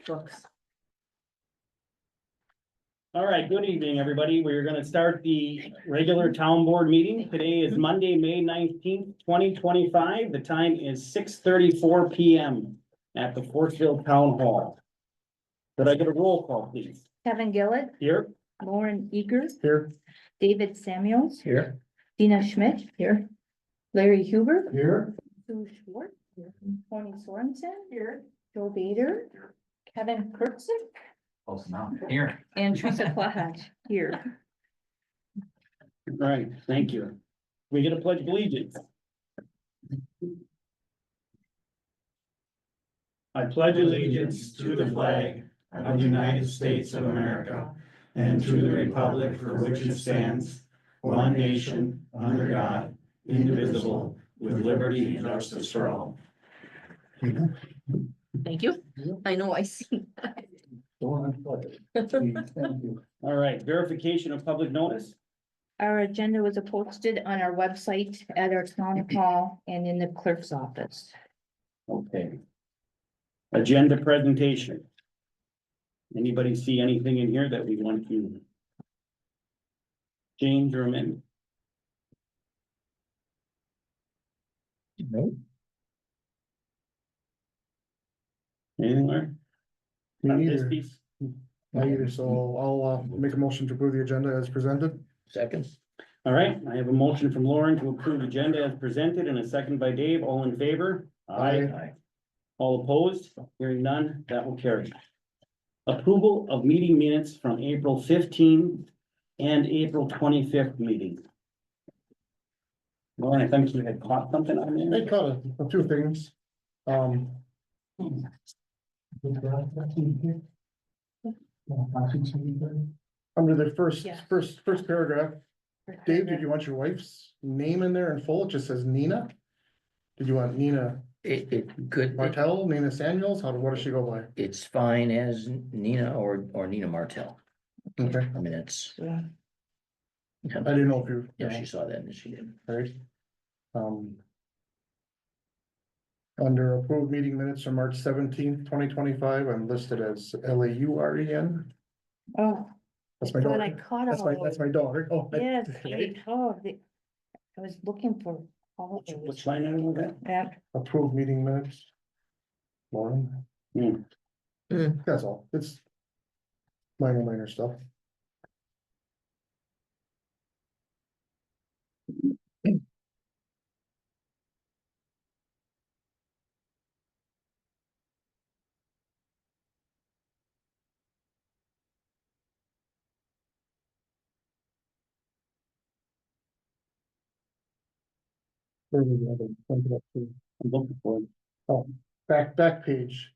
books. All right, good evening, everybody. We're gonna start the regular town board meeting. Today is Monday, May 19th, 2025. The time is 6:34 PM at the Forestville Town Hall. Could I get a roll call, please? Kevin Gillett, Here? Lauren Eager, Here. David Samuels, Here. Dina Schmidt, here. Larry Huber, Here. Sue Schwartz, Tony Sorensen, here. Joe Bader, Kevin Kurtzik, Close enough. Here. and Teresa Clahat, here. All right, thank you. We get a pledge of allegiance. I pledge allegiance to the flag of the United States of America and to the republic for which it stands, one nation, under God, indivisible, with liberty and justice for all. Thank you. I know I see. Thank you. All right, verification of public notice. Our agenda was posted on our website, at our town hall, and in the clerk's office. Okay. Agenda presentation. Anybody see anything in here that we want to change or amend? Nope. Anything there? Me On this neither. piece? Me either, so I'll make a motion to approve the agenda as presented. Second. All right, I have a motion from Lauren to approve the agenda as presented and a second by Dave. All in favor? Aye. All opposed? Hearing none, that will carry. Approval of meeting minutes from April 15th and April 25th meeting. Lauren, I think you had caught something on I there. caught a few things. Under the Yes. first paragraph, Dave, did you want your wife's name in there in full? It just says Nina. Did you want Nina It could, Martell, Nina Samuels? What does she go by? it's fine as Nina or Nina Martell. Okay, I mean, it's. Yeah. I didn't know if you. Yeah, she saw that and she did. Right. Under approved meeting minutes from March 17th, 2025, I'm listed as Lauren. Oh, That's my but I daughter. caught That's my daughter. Oh. Yes, I was looking for all of Which those. line item was that? Yeah, Approved meeting minutes. Lauren. Hmm. That's all. It's minor stuff. Where was the other- something up to- I'm looking for it. Oh, back page.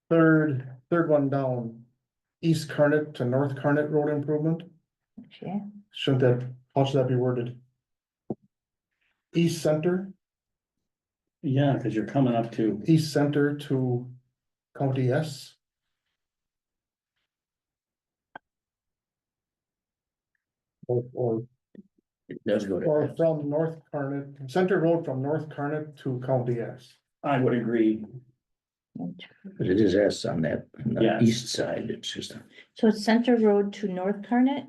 Third one down. East Carnet to North Carnet Road improvement. yeah. How should that be worded? East Center, Yeah, because you're coming up to, East Center to County S. Or It does go Or to, from North Carnet, Center Road from North Carnet to County S. I would agree. but it is S on that, on the Yes. east side. It's just, So it's Center Road to North Carnet?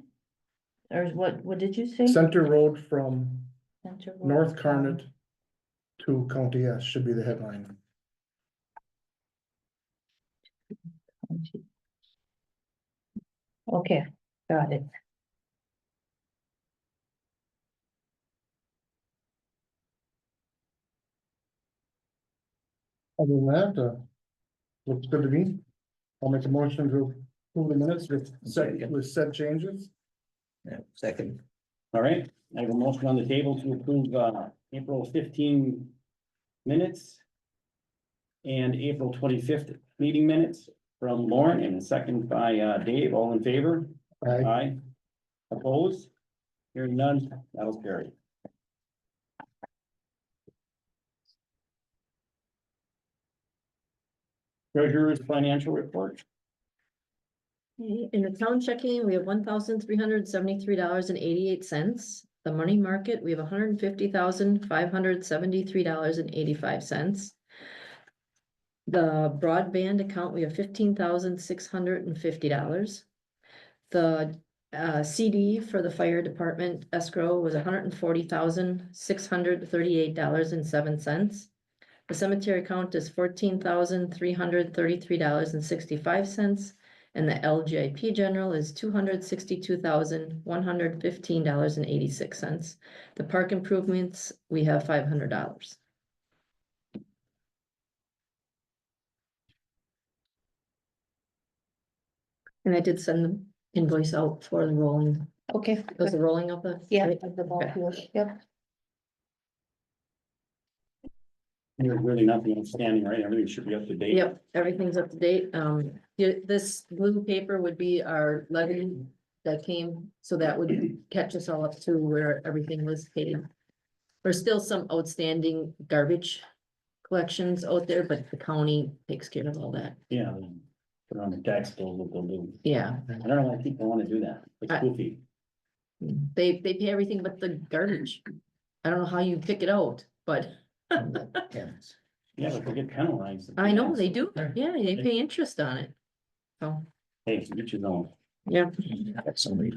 Or what did you say? Center Road from Center Road North from- Carnet to County S should be the headline. Okay, got it. Other than that, looks good to me. I'll make a motion to approve the minutes with said changes. yeah, second. All right, I have a motion on the table to approve, April 15 minutes. And April 25th meeting minutes from Lauren and a second by, Dave. All in favor? Aye. Aye. Opposed? Hearing none, that'll carry. Treasurer's financial report. In the town checking, we have $1,373.88. The money market, we have $150,573.85. The broadband account, we have $15,650. The CD for the fire department escrow was $140,638.07. The cemetery account is $14,333.65. And the LGIP general is $262,115.86. The park improvements, we have $500. And I did send the invoice out for the rolling, Okay. was the rolling of the? Yeah, right? of the ball Okay. field, yep. There's really nothing outstanding, right? Everything should be up to date. Yep, everything's up to date. This blue paper would be our levy that came, so that would catch us all up to where everything was paid. There's still some outstanding garbage collections out there, but the county takes care of all that. Yeah. Put on the tax bill, what they'll do. Yeah, I don't know why people want to do that. It's goofy. they pay everything but the garbage. I don't know how you pick it out, but Yeah, but they get penalized. I know they do. Yeah, they pay interest on it. So, Hey, get your own. yeah. That's somebody.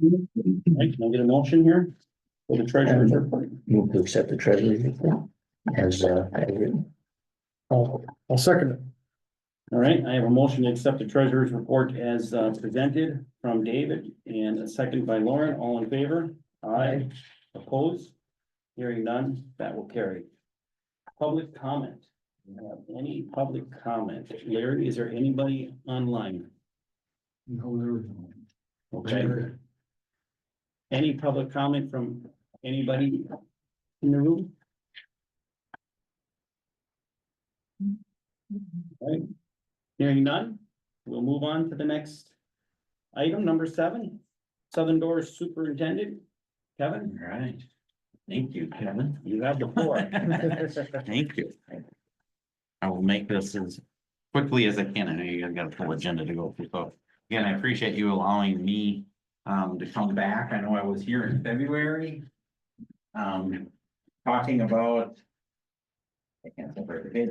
Right, can I get a motion here? For the treasurer's report. Move to accept the treasurer's report as written. I'll second it. All right, I have a motion to accept the treasurer's report as presented from David and a second by Lauren. All in favor? Aye. Opposed? Hearing none, that will carry. Public comment. Do you have any public comment? Larry, is there anybody online? No, there was no. Okay. Any public comment from anybody in the room? All right. Hearing none, we'll move on to the next item, number 7. Southern Doors Superintendent, Kevin, All right. Thank you, Kevin. you have the floor. Thank you. I will make this as quickly as I can. I know you guys got a full agenda to go through. So again, I appreciate you allowing me to come back. I know I was here in February. Talking about. I can't separate the page.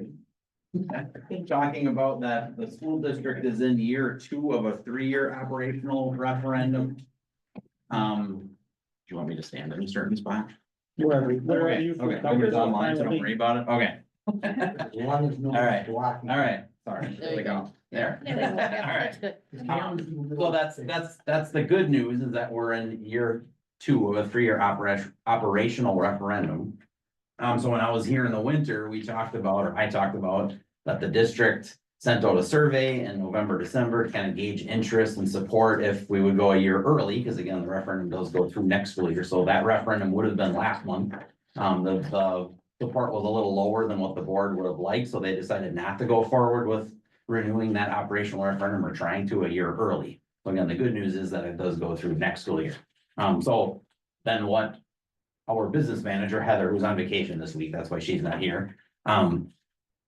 Talking about that the school district is in year 2 of a 3-year operational referendum. Do you want me to stand in a certain spot? Wherever Okay, you. okay, nobody's online, so don't worry about it, okay. All right, all right, sorry, there we go, there. All right. So that's the good news is that we're in year 2 of a 3-year operational referendum. So when I was here in the winter, I talked about that the district sent out a survey in November, December to kind of gauge interest and support if we would go a year early, because again, the referendum does go through next school year, so that referendum would have been last month. The support was a little lower than what the board would have liked, so they decided not to go forward with renewing that operational referendum or trying to a year early. So again, the good news is that it does go through next school year. So then what our business manager, Heather, who's on vacation this week, that's why she's not here.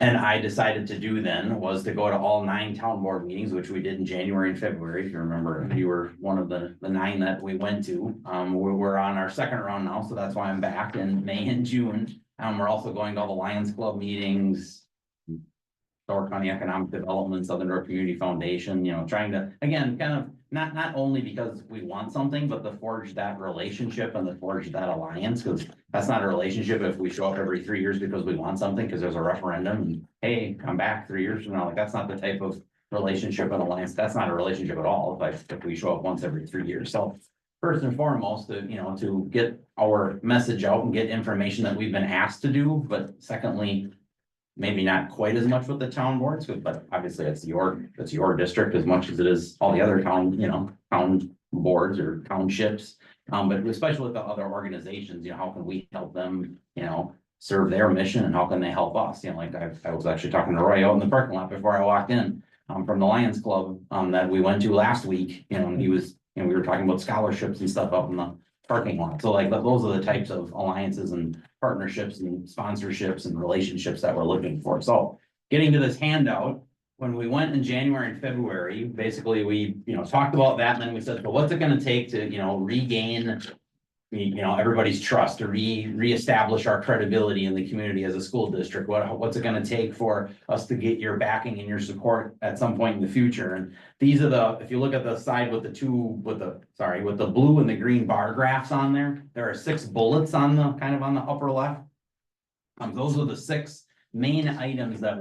And I decided to do then was to go to all 9 town board meetings, which we did in January and February. If you remember, you were one of the 9 that we went to. We're on our 2nd round now, so that's why I'm back in May and June. We're also going to all the Lions Club meetings, Door County Economic Development, Southern Door Community Foundation, trying to, again, kind of not only because we want something, but to forge that relationship and to forge that alliance, because that's not a relationship if we show up every 3 years because we want something, because there's a referendum and hey, come back 3 years from now. Like, that's not the type of relationship and alliance. That's not a relationship at all if we show up once every 3 years. So first and foremost, to get our message out and get information that we've been asked to do, but secondly, maybe not quite as much with the town boards, but obviously it's your district as much as it is all the other town boards or townships. But especially with the other organizations, how can we help them, serve their mission and how can they help us? Like I was actually talking to Roy out in the parking lot before I walked in, from the Lions Club, that we went to last week, and he was, we were talking about scholarships and stuff up in the parking lot. So like, those are the types of alliances and partnerships and sponsorships and relationships that we're looking for. So getting to this handout, when we went in January and February, basically we, talked about that and then we said, well, what's it gonna take to, regain everybody's trust to reestablish our credibility in the community as a school district? What's it gonna take for us to get your backing and your support at some point in the future? And these are if you look at the side with the blue and the green bar graphs on there are 6 bullets on the on the upper left. Those are the 6 main items that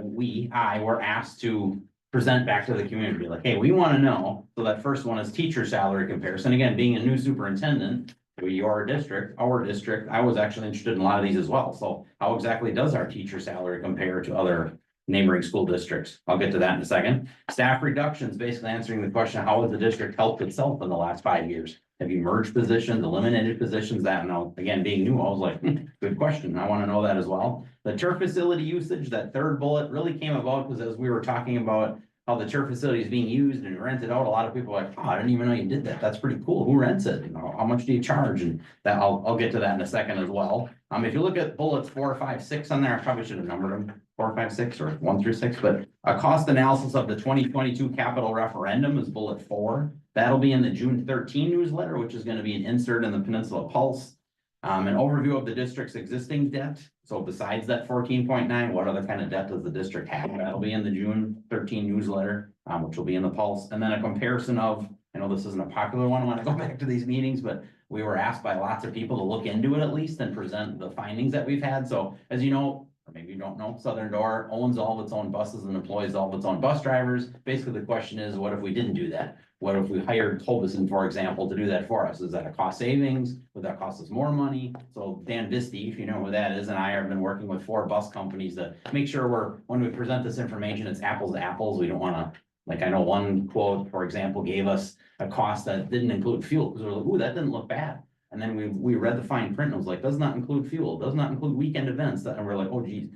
I were asked to present back to the community. Like, hey, we want to know. So that first one is teacher salary comparison. Again, being a new superintendent, our district, I was actually interested in a lot of these as well. So how exactly does our teacher salary compare to other neighboring school districts? I'll get to that in a second. Staff reductions, basically answering the question, how has the district helped itself in the last 5 years? Have you merged positions, eliminated positions? That, now, again, being new, I was like, good question. I want to know that as well. The turf facility usage, that third bullet really came about because as we were talking about how the turf facility is being used and rented out, a lot of people are like, oh, I didn't even know you did that. That's pretty cool. Who rents it? How much do you charge? And that I'll get to that in a second as well. If you look at bullets 4, 5, 6 on there, I probably should have numbered them 4, 5, 6 or 1 through 6, but a cost analysis of the 2022 capital referendum is bullet 4. That'll be in the June 13 newsletter, which is going to be an insert in the Peninsula Pulse. An overview of the district's existing debt. So besides that 14.9, what other kind of debt does the district have? That'll be in the June 13 newsletter, which will be in the Pulse. And then a comparison of, I know this isn't a popular one when I go back to these meetings, but we were asked by lots of people to look into it at least and present the findings that we've had. So as you know, or maybe you don't know, Southern Door owns all of its own buses and employs all of its own bus drivers. Basically, the question is, what if we didn't do that? What if we hired Tolbison, for example, to do that for us? Is that a cost savings? Would that cost us more money? So Dan Visti, if you know who that is, and I have been working with 4 bus companies to make sure when we present this information, it's apples to apples. We don't want to, like, I know one quote, for example, gave us a cost that didn't include fuel because we were like, ooh, that didn't look bad. And then we read the fine print and it was like, does not include fuel, does not include weekend events. And we're like, oh geez,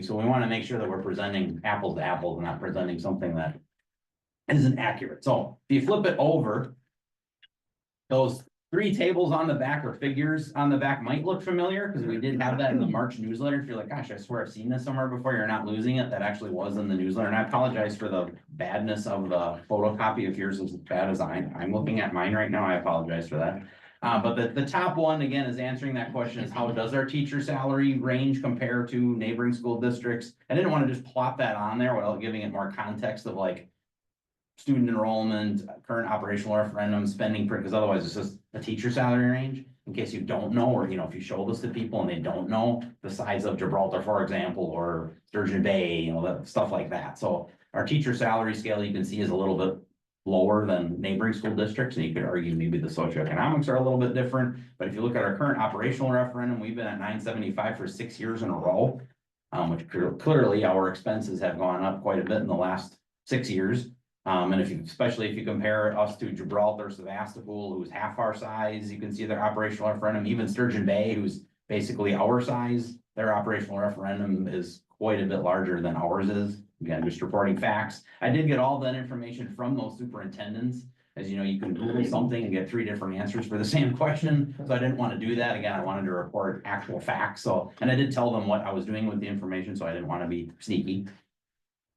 so we want to make sure that we're presenting apples to apples and not presenting something that isn't accurate. So if you flip it over, those 3 tables on the back or figures on the back might look familiar because we did have that in the March newsletter. If you're like, gosh, I swear I've seen this somewhere before, you're not losing it. That actually was in the newsletter. And I apologize for the badness of the photocopy. If yours is as bad as I'm looking at mine right now, I apologize for that. But the top one, again, is answering that question is how does our teacher salary range compare to neighboring school districts? I didn't want to just plop that on there without giving it more context of like student enrollment, current operational referendum, spending, because otherwise it's just a teacher salary range. In case you don't know, or if you show this to people and they don't know the size of Gibraltar, for example, or Sturgeon Bay, that stuff like that. So our teacher salary scale, you can see, is a little bit lower than neighboring school districts, and you could argue maybe the socioeconomics are a little bit different. But if you look at our current operational referendum, we've been at 975 for 6 years in a row, which clearly our expenses have gone up quite a bit in the last 6 years. And especially if you compare us to Gibraltar, Sevastopol, who's half our size, you can see their operational referendum. Even Sturgeon Bay, who's basically our size, their operational referendum is quite a bit larger than ours is. Again, just reporting facts. I did get all that information from those superintendents. As you know, you can Google something and get 3 different answers for the same question. So I didn't want to do that. Again, I wanted to report actual facts. And I did tell them what I was doing with the information, so I didn't want to be sneaky.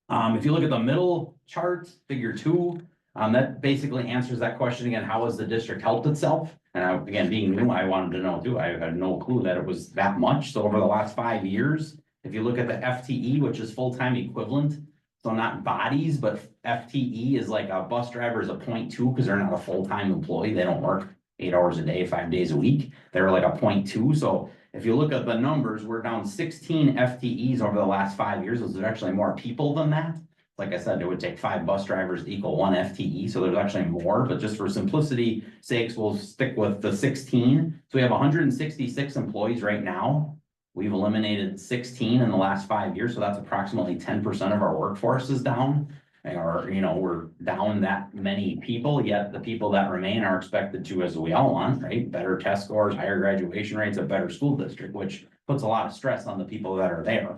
If you look at the middle chart, figure 2, that basically answers that question again. How has the district helped itself? And again, being new, I wanted to know too. I had no clue that it was that much. So over the last 5 years, if you look at the FTE, which is full-time equivalent, so not bodies, but FTE is like a bus driver is a 0.2 because they're not a full-time employee. They don't work 8 hours a day, 5 days a week. They're like a 0.2. So if you look at the numbers, we're down 16 FTEs over the last 5 years. There's actually more people than that. Like I said, it would take 5 bus drivers to equal 1 FTE. So there's actually more, but just for simplicity sakes, we'll stick with the 16. So we have 166 employees right now. We've eliminated 16 in the last 5 years. So that's approximately 10% of our workforce is down. Or, we're down that many people, yet the people that remain are expected to, as we all want, right? Better test scores, higher graduation rates, a better school district, which puts a lot of stress on the people that are there.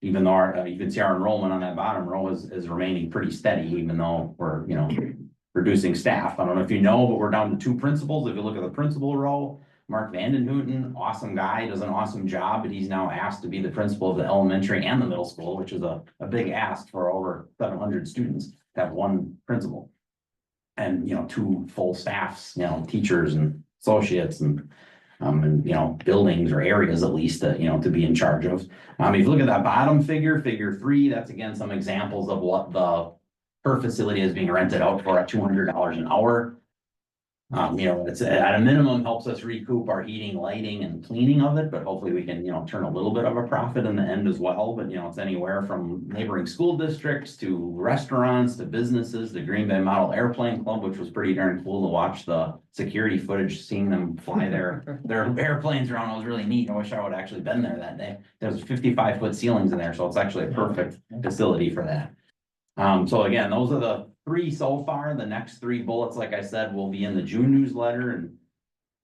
Even though you can see our enrollment on that bottom row is remaining pretty steady, even though we're, reducing staff. I don't know if you know, but we're down to 2 principals. If you look at the principal row, Mark Vandenhouten, awesome guy, does an awesome job, but he's now asked to be the principal of the elementary and the middle school, which is a big ask for over 700 students to have one principal. And, 2 full staffs, teachers and associates and, buildings or areas at least that, to be in charge of. If you look at that bottom figure, figure 3, that's again, some examples of what her facility is being rented out for at $200 an hour. It's at a minimum helps us recoup our heating, lighting and cleaning of it, but hopefully we can, turn a little bit of a profit in the end as well. But, it's anywhere from neighboring school districts to restaurants to businesses, the Green Bay Model Airplane Club, which was pretty darn cool to watch the security footage, seeing them fly their airplanes around. It was really neat. I wish I would have actually been there that day. There's 55-foot ceilings in there, so it's actually a perfect facility for that. So again, those are the 3 so far. The next 3 bullets, like I said, will be in the June newsletter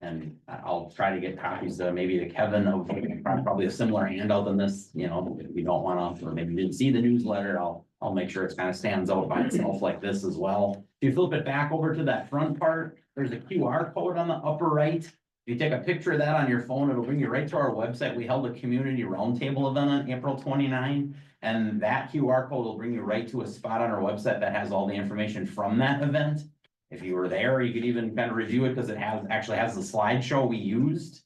and I'll try to get copies to maybe to Kevin of probably a similar handout than this, if you don't want to, or maybe didn't see the newsletter, I'll make sure it kind of stands out by itself like this as well. If you flip it back over to that front part, there's a QR code on the upper right. If you take a picture of that on your phone, it'll bring you right to our website. We held a community roundtable event on April 29. And that QR code will bring you right to a spot on our website that has all the information from that event. If you were there, you could even kind of review it because it actually has the slideshow we used.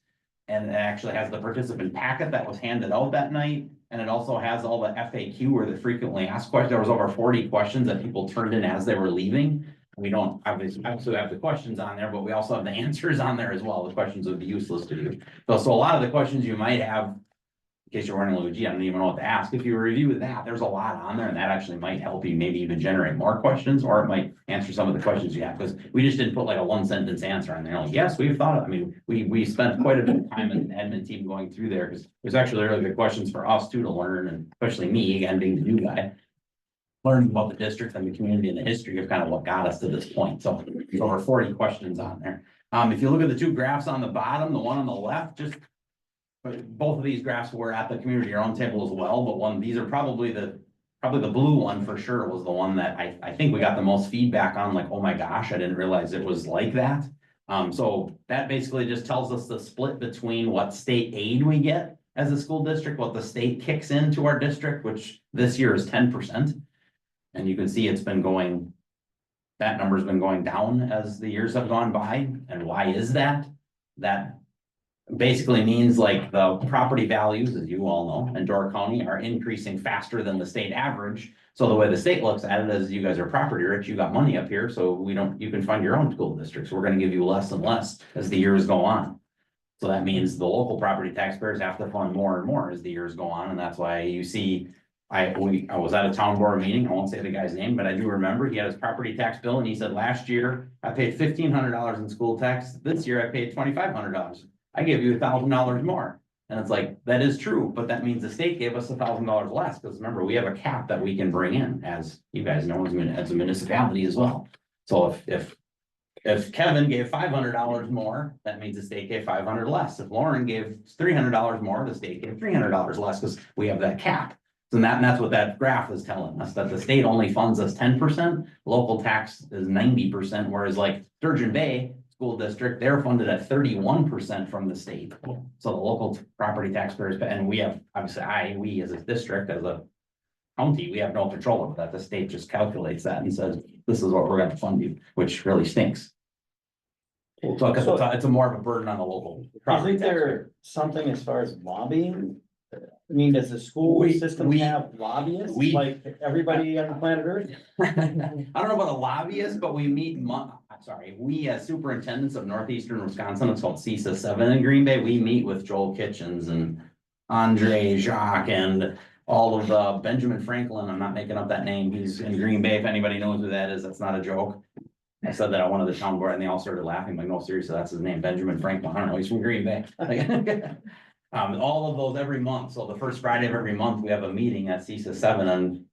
And it actually has the participant packet that was handed out that night. And it also has all the FAQ or the frequently asked questions. There was over 40 questions that people turned in as they were leaving. We don't obviously have the questions on there, but we also have the answers on there as well. The questions would be useless to you. So a lot of the questions you might have, in case you're wondering, well, gee, I don't even know what to ask. If you review that, there's a lot on there and that actually might help you maybe even generate more questions, or it might answer some of the questions you have, because we just didn't put like a 1-sentence answer on there. Like, yes, we've thought of, we spent quite a bit of time as an admin team going through there, because there's actually really good questions for us too to learn, and especially me, again, being the new guy, learning about the district and the community and the history of kind of what got us to this point. So there's over 40 questions on there. If you look at the 2 graphs on the bottom, the one on the left, but both of these graphs were at the community roundtable as well, but these are probably the blue one for sure was the one that I think we got the most feedback on, like, oh my gosh, I didn't realize it was like that. So that basically just tells us the split between what state aid we get as a school district, what the state kicks into our district, which this year is 10%. And you can see that number's been going down as the years have gone by. And why is that? That basically means like the property values, as you all know, in Door County are increasing faster than the state average. So the way the state looks at it is, you guys are property rich, you got money up here, so you can fund your own school districts. We're gonna give you less and less as the years go on. So that means the local property taxpayers have to fund more and more as the years go on, and that's why you see I was at a town board meeting, I won't say the guy's name, but I do remember he had his property tax bill and he said, last year I paid $1,500 in school tax. This year I paid $2,500. I gave you $1,000 more. And it's like, that is true, but that means the state gave us $1,000 less, because remember, we have a cap that we can bring in, as you guys know, as a municipality as well. So if Kevin gave $500 more, that means the state gave $500 less. If Lauren gave $300 more, the state gave $300 less, because we have that cap. So that's what that graph is telling us, that the state only funds us 10%, local tax is 90%, whereas like Sturgeon Bay School District, they're funded at 31% from the state. So the local property taxpayers, and we have, obviously we as a district, as a county, we have no control over that. The state just calculates that and says, this is what we're gonna fund you, which really stinks. So it's a more of a burden on the local property Isn't there taxpayer. something as far as lobbying? I mean, does the school system have lobbyists like everybody on planet Earth? I don't know about a lobbyist, but we meet, we as superintendents of Northeastern Wisconsin, it's called CISA 7 in Green Bay, we meet with Joel Kitchens and Andre Jacques and all of the Benjamin Franklin, I'm not making up that name, he's in Green Bay, if anybody knows who that is, that's not a joke. I said that on one of the town board and they all started laughing, like, no, seriously, that's his name, Benjamin Franklin, I don't know, he's from Green Bay. All of those every month, so the first Friday of every month, we have a meeting at CISA 7 and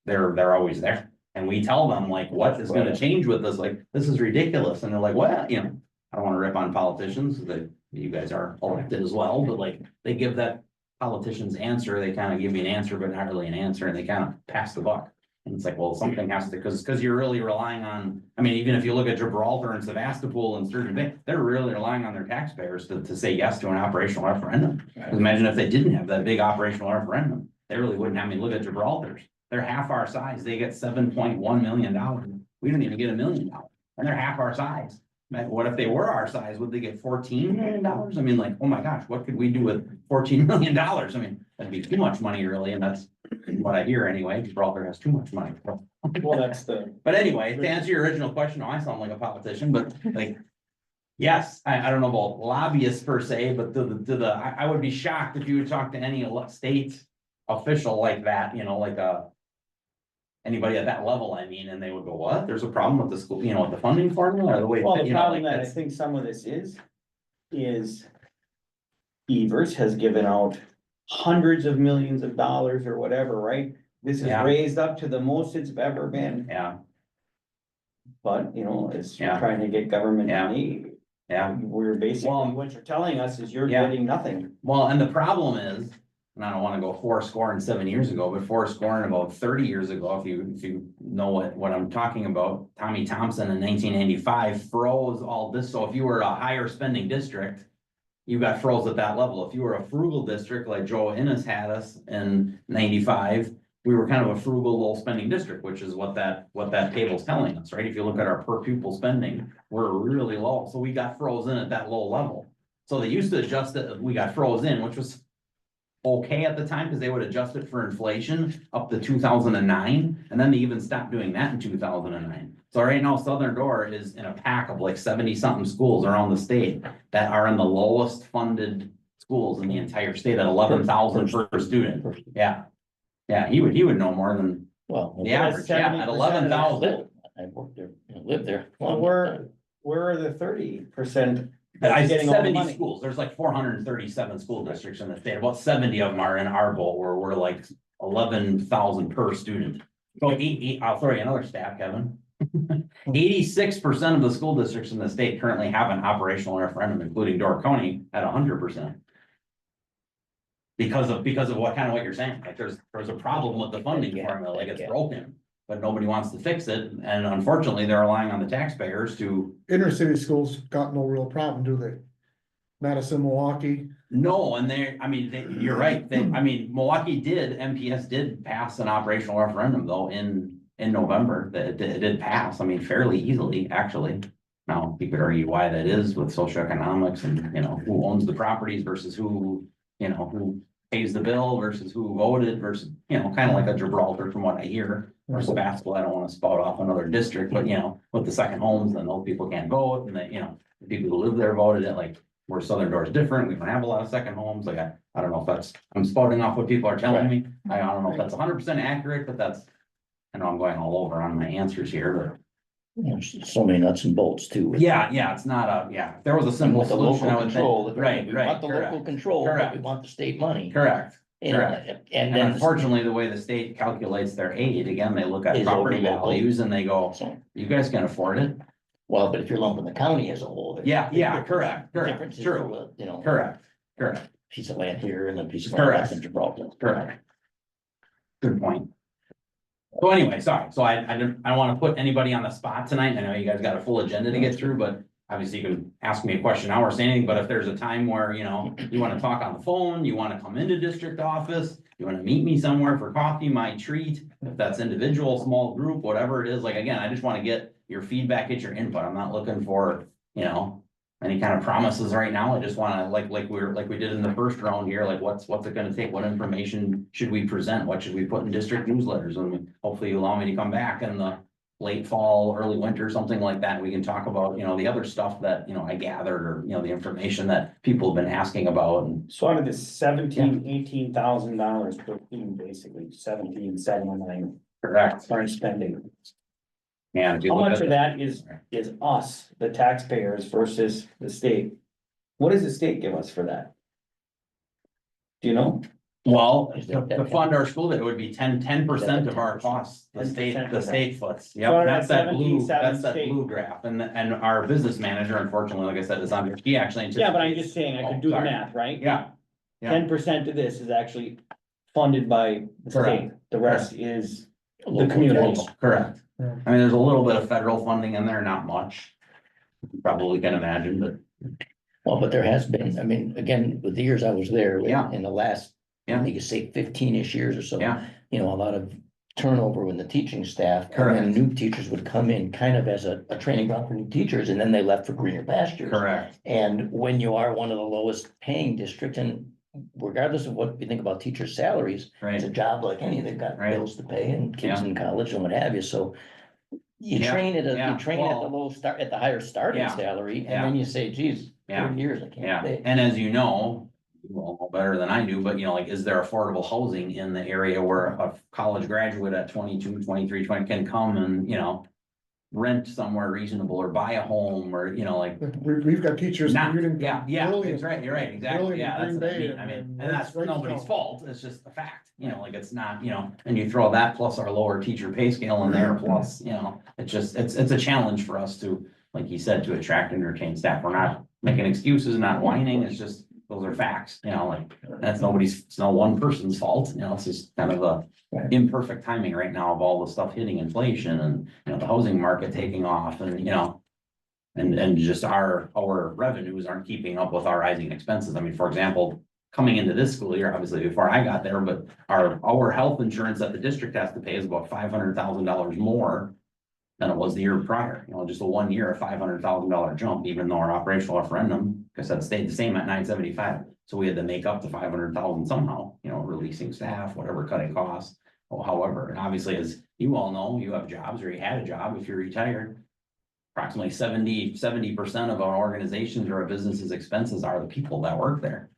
they're always there. And we tell them like, what is gonna change with this, like, this is ridiculous, and they're like, well, I don't wanna rip on politicians, that you guys are elected as well, but like, they give that politician's answer, they kind of give you an answer, but not really an answer, and they kind of pass the buck. And it's like, well, something has to, because you're really relying on, I mean, even if you look at Gibraltar and Sevastopol and Sturgeon Bay, they're really relying on their taxpayers to say yes to an operational referendum. 'Cause imagine if they didn't have that big operational referendum, they really wouldn't have, I mean, look at Gibraltar's. They're half our size, they get $7.1 million. We don't even get $1 million, and they're half our size. Man, what if they were our size? Would they get $14 million? I mean, like, oh my gosh, what could we do with $14 million? I mean, that'd be too much money really, and that's what I hear anyway. Gibraltar has too much money. Well, that's the, But anyway, to answer your original question, no, I sound like a politician, but like. Yes, I don't know about lobbyists per se, but I would be shocked if you would talk to any state official like that, you know, like anybody at that level, I mean, and they would go, what? There's a problem with the school, you know, with the funding formula or the way. well, the you know, problem like that I that's- think some of this is Evers has given out hundreds of millions of dollars or whatever, right? This is Yeah. raised up to the most it's ever been, Yeah, but, you know, it's Yeah. trying to get government Yeah. money. yeah. We're basically, Well, what you're telling us is you're Yeah. getting nothing. Well, and the problem is, and I don't wanna go 7 years ago, but 30 years ago, if you know what I'm talking about. Tommy Thompson in 1995 froze all this, so if you were a higher spending district. You got froze at that level. If you were a frugal district like Joe Innes had us in 95, we were kind of a frugal low spending district, which is what that table's telling us, right? If you look at our per pupil spending, we're really low, so we got frozen at that low level. So they used to adjust it, we got frozen, which was okay at the time, because they would adjust it for inflation up to 2009, and then they even stopped doing that in 2009. So right now, Southern Door is in a pack of like 70-something schools around the state that are in the lowest funded schools in the entire state at 11,000 per student. Yeah. Yeah, he would know more than Well. the average, yeah, at 11,000. I worked there, lived there. Well, where are the 30%? I Getting all the 70 money? schools, there's like 437 school districts in the state, about 70 of them are in our bowl, where we're like 11,000 per student. So I'll throw you another stat, Kevin. 86% of the school districts in the state currently have an operational referendum, including Door County at 100%. Because of what you're saying, like there's a problem with the funding formula, like it's broken, but nobody wants to fix it, and unfortunately, they're relying on the taxpayers to. Inner city schools got no real problem, do they? Madison, Milwaukee, No, and you're right, Milwaukee MPS did pass an operational referendum though in November, that it did pass, fairly easily, actually. Now, you could argue why that is with socioeconomics and, who owns the properties versus who pays the bill versus who voted versus, kind of like a Gibraltar from what I hear. Or Sebastopol, I don't wanna spout off another district, but with the second homes, then those people can't vote, and the people who live there voted it, like, where Southern Door is different, we don't have a lot of second homes, like, I don't know if that's, I'm spouting off what people are telling me. I don't know if that's 100% accurate, but that's, I know I'm going all over on my answers here, There's so many nuts and bolts too. but yeah, it's not if there was a simple With the solution, I local would control, think, right, we want the local correct, control, but we Correct. want the state money. correct. You know, correct. and And then. unfortunately, the way the state calculates their aid, again, they look at Is property over local. values and they go, So, you guys can afford it. well, but if you're lumping the county as a whole. there's Yeah, big yeah, difference. correct, The correct, difference is, true. You know. Correct. Piece of land here and a piece of land Correct. up in Gibraltar. Correct. Good point. So anyway, sorry, so I don't wanna put anybody on the spot tonight, I know you guys got a full agenda to get through, but obviously you can ask me a question now or say anything, but if there's a time where, you wanna talk on the phone, you wanna come into district office, you wanna meet me somewhere for coffee, my treat, if that's individual, small group, whatever it is, like, again, I just wanna get your feedback, get your input, I'm not looking for, any kind of promises right now, I just wanna, like we did in the first round here, like, what's it gonna take, what information should we present, what should we put in district newsletters, and hopefully you allow me to come back in the late fall, early winter, something like that, we can talk about, the other stuff that, I gathered, or, the information that people have been asking about, and So out of this $18,000 per student, basically 17,799 correct. current spending. And if you How look much at of that is us, the taxpayers versus the state? What does the state give us for that? Do you know? well, to fund our school, it would be 10% of our costs, the 10%. state foots, So yep, that's that 17,700 blue graph, and our business manager, unfortunately, like I said, is on here, he actually. Yeah, but I'm just saying, I could do the Oh, sorry. math, right? Yeah, yeah. 10% of this is actually funded by the state, Correct. the rest is local communities. schools. Correct. Yeah. I mean, there's a little bit of federal funding in there, not much. You probably can imagine, but Well, but there has been, I mean, again, with the years I was there, Yeah. in the last, Yeah. you could say 15-ish years or so. Yeah. You know, a lot of turnover in the teaching staff. And Correct. then new teachers would come in kind of as a training ground for new teachers, and then they left for greener pastures. correct. And when you are one of the lowest paying districts, and regardless of what you think about teachers' salaries, it's Right. a job like any, they've got Right. bills to pay and kids Yeah. in college and what have you, so. You Yeah, train at yeah, you train at the well, low start, at the higher starting yeah, salary, yeah. and then you say, geez, Yeah, 30 years, I Yeah, can't pay. and as you know better than I do, but you know, like, is there affordable housing in the area where a college graduate at 22, 23, 20 can come and, you know, rent somewhere reasonable or buy a home or, you know, like. We've got teachers Not, commuting. yeah, Brilliant. that's right, you're right, exactly, Brilliant yeah, that's Green what I Bay mean, I mean, and and that's Wright nobody's County. fault, it's just a fact, you know, like, it's not, you know, and you throw that plus our lower teacher pay scale in there, plus, you know, it's just, it's a challenge for us to, like you said, to attract and retain staff, we're not making excuses, not whining, it's just, those are facts, you know, like, that's it's no one person's fault, you know, it's just kind of a imperfect timing right now of all the stuff hitting inflation and, you know, the housing market taking off and, you know, and just our revenues aren't keeping up with our rising expenses. I mean, for example, coming into this school year, obviously before I got there, but our health insurance that the district has to pay is about $500,000 more than it was the year prior, you know, just a 1 year, a $500,000 jump, even though our operational referendum, like I said, stayed the same at 975. So we had to make up the 500,000 somehow, you know, releasing staff, whatever, cutting costs. Or however, and obviously, as you all know, you have jobs or you had a job if you're retired. Approximately 70% of our organizations or our businesses' expenses are the people that work there.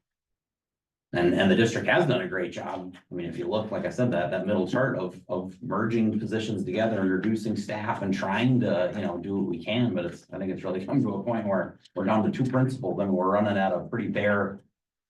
And the district has done a great job. I mean, if you look, like I said, that middle chart of merging positions together and reducing staff and trying to, you know, do what we can, but I think it's really come to a point where we're down to 2 principals and we're running at a pretty bare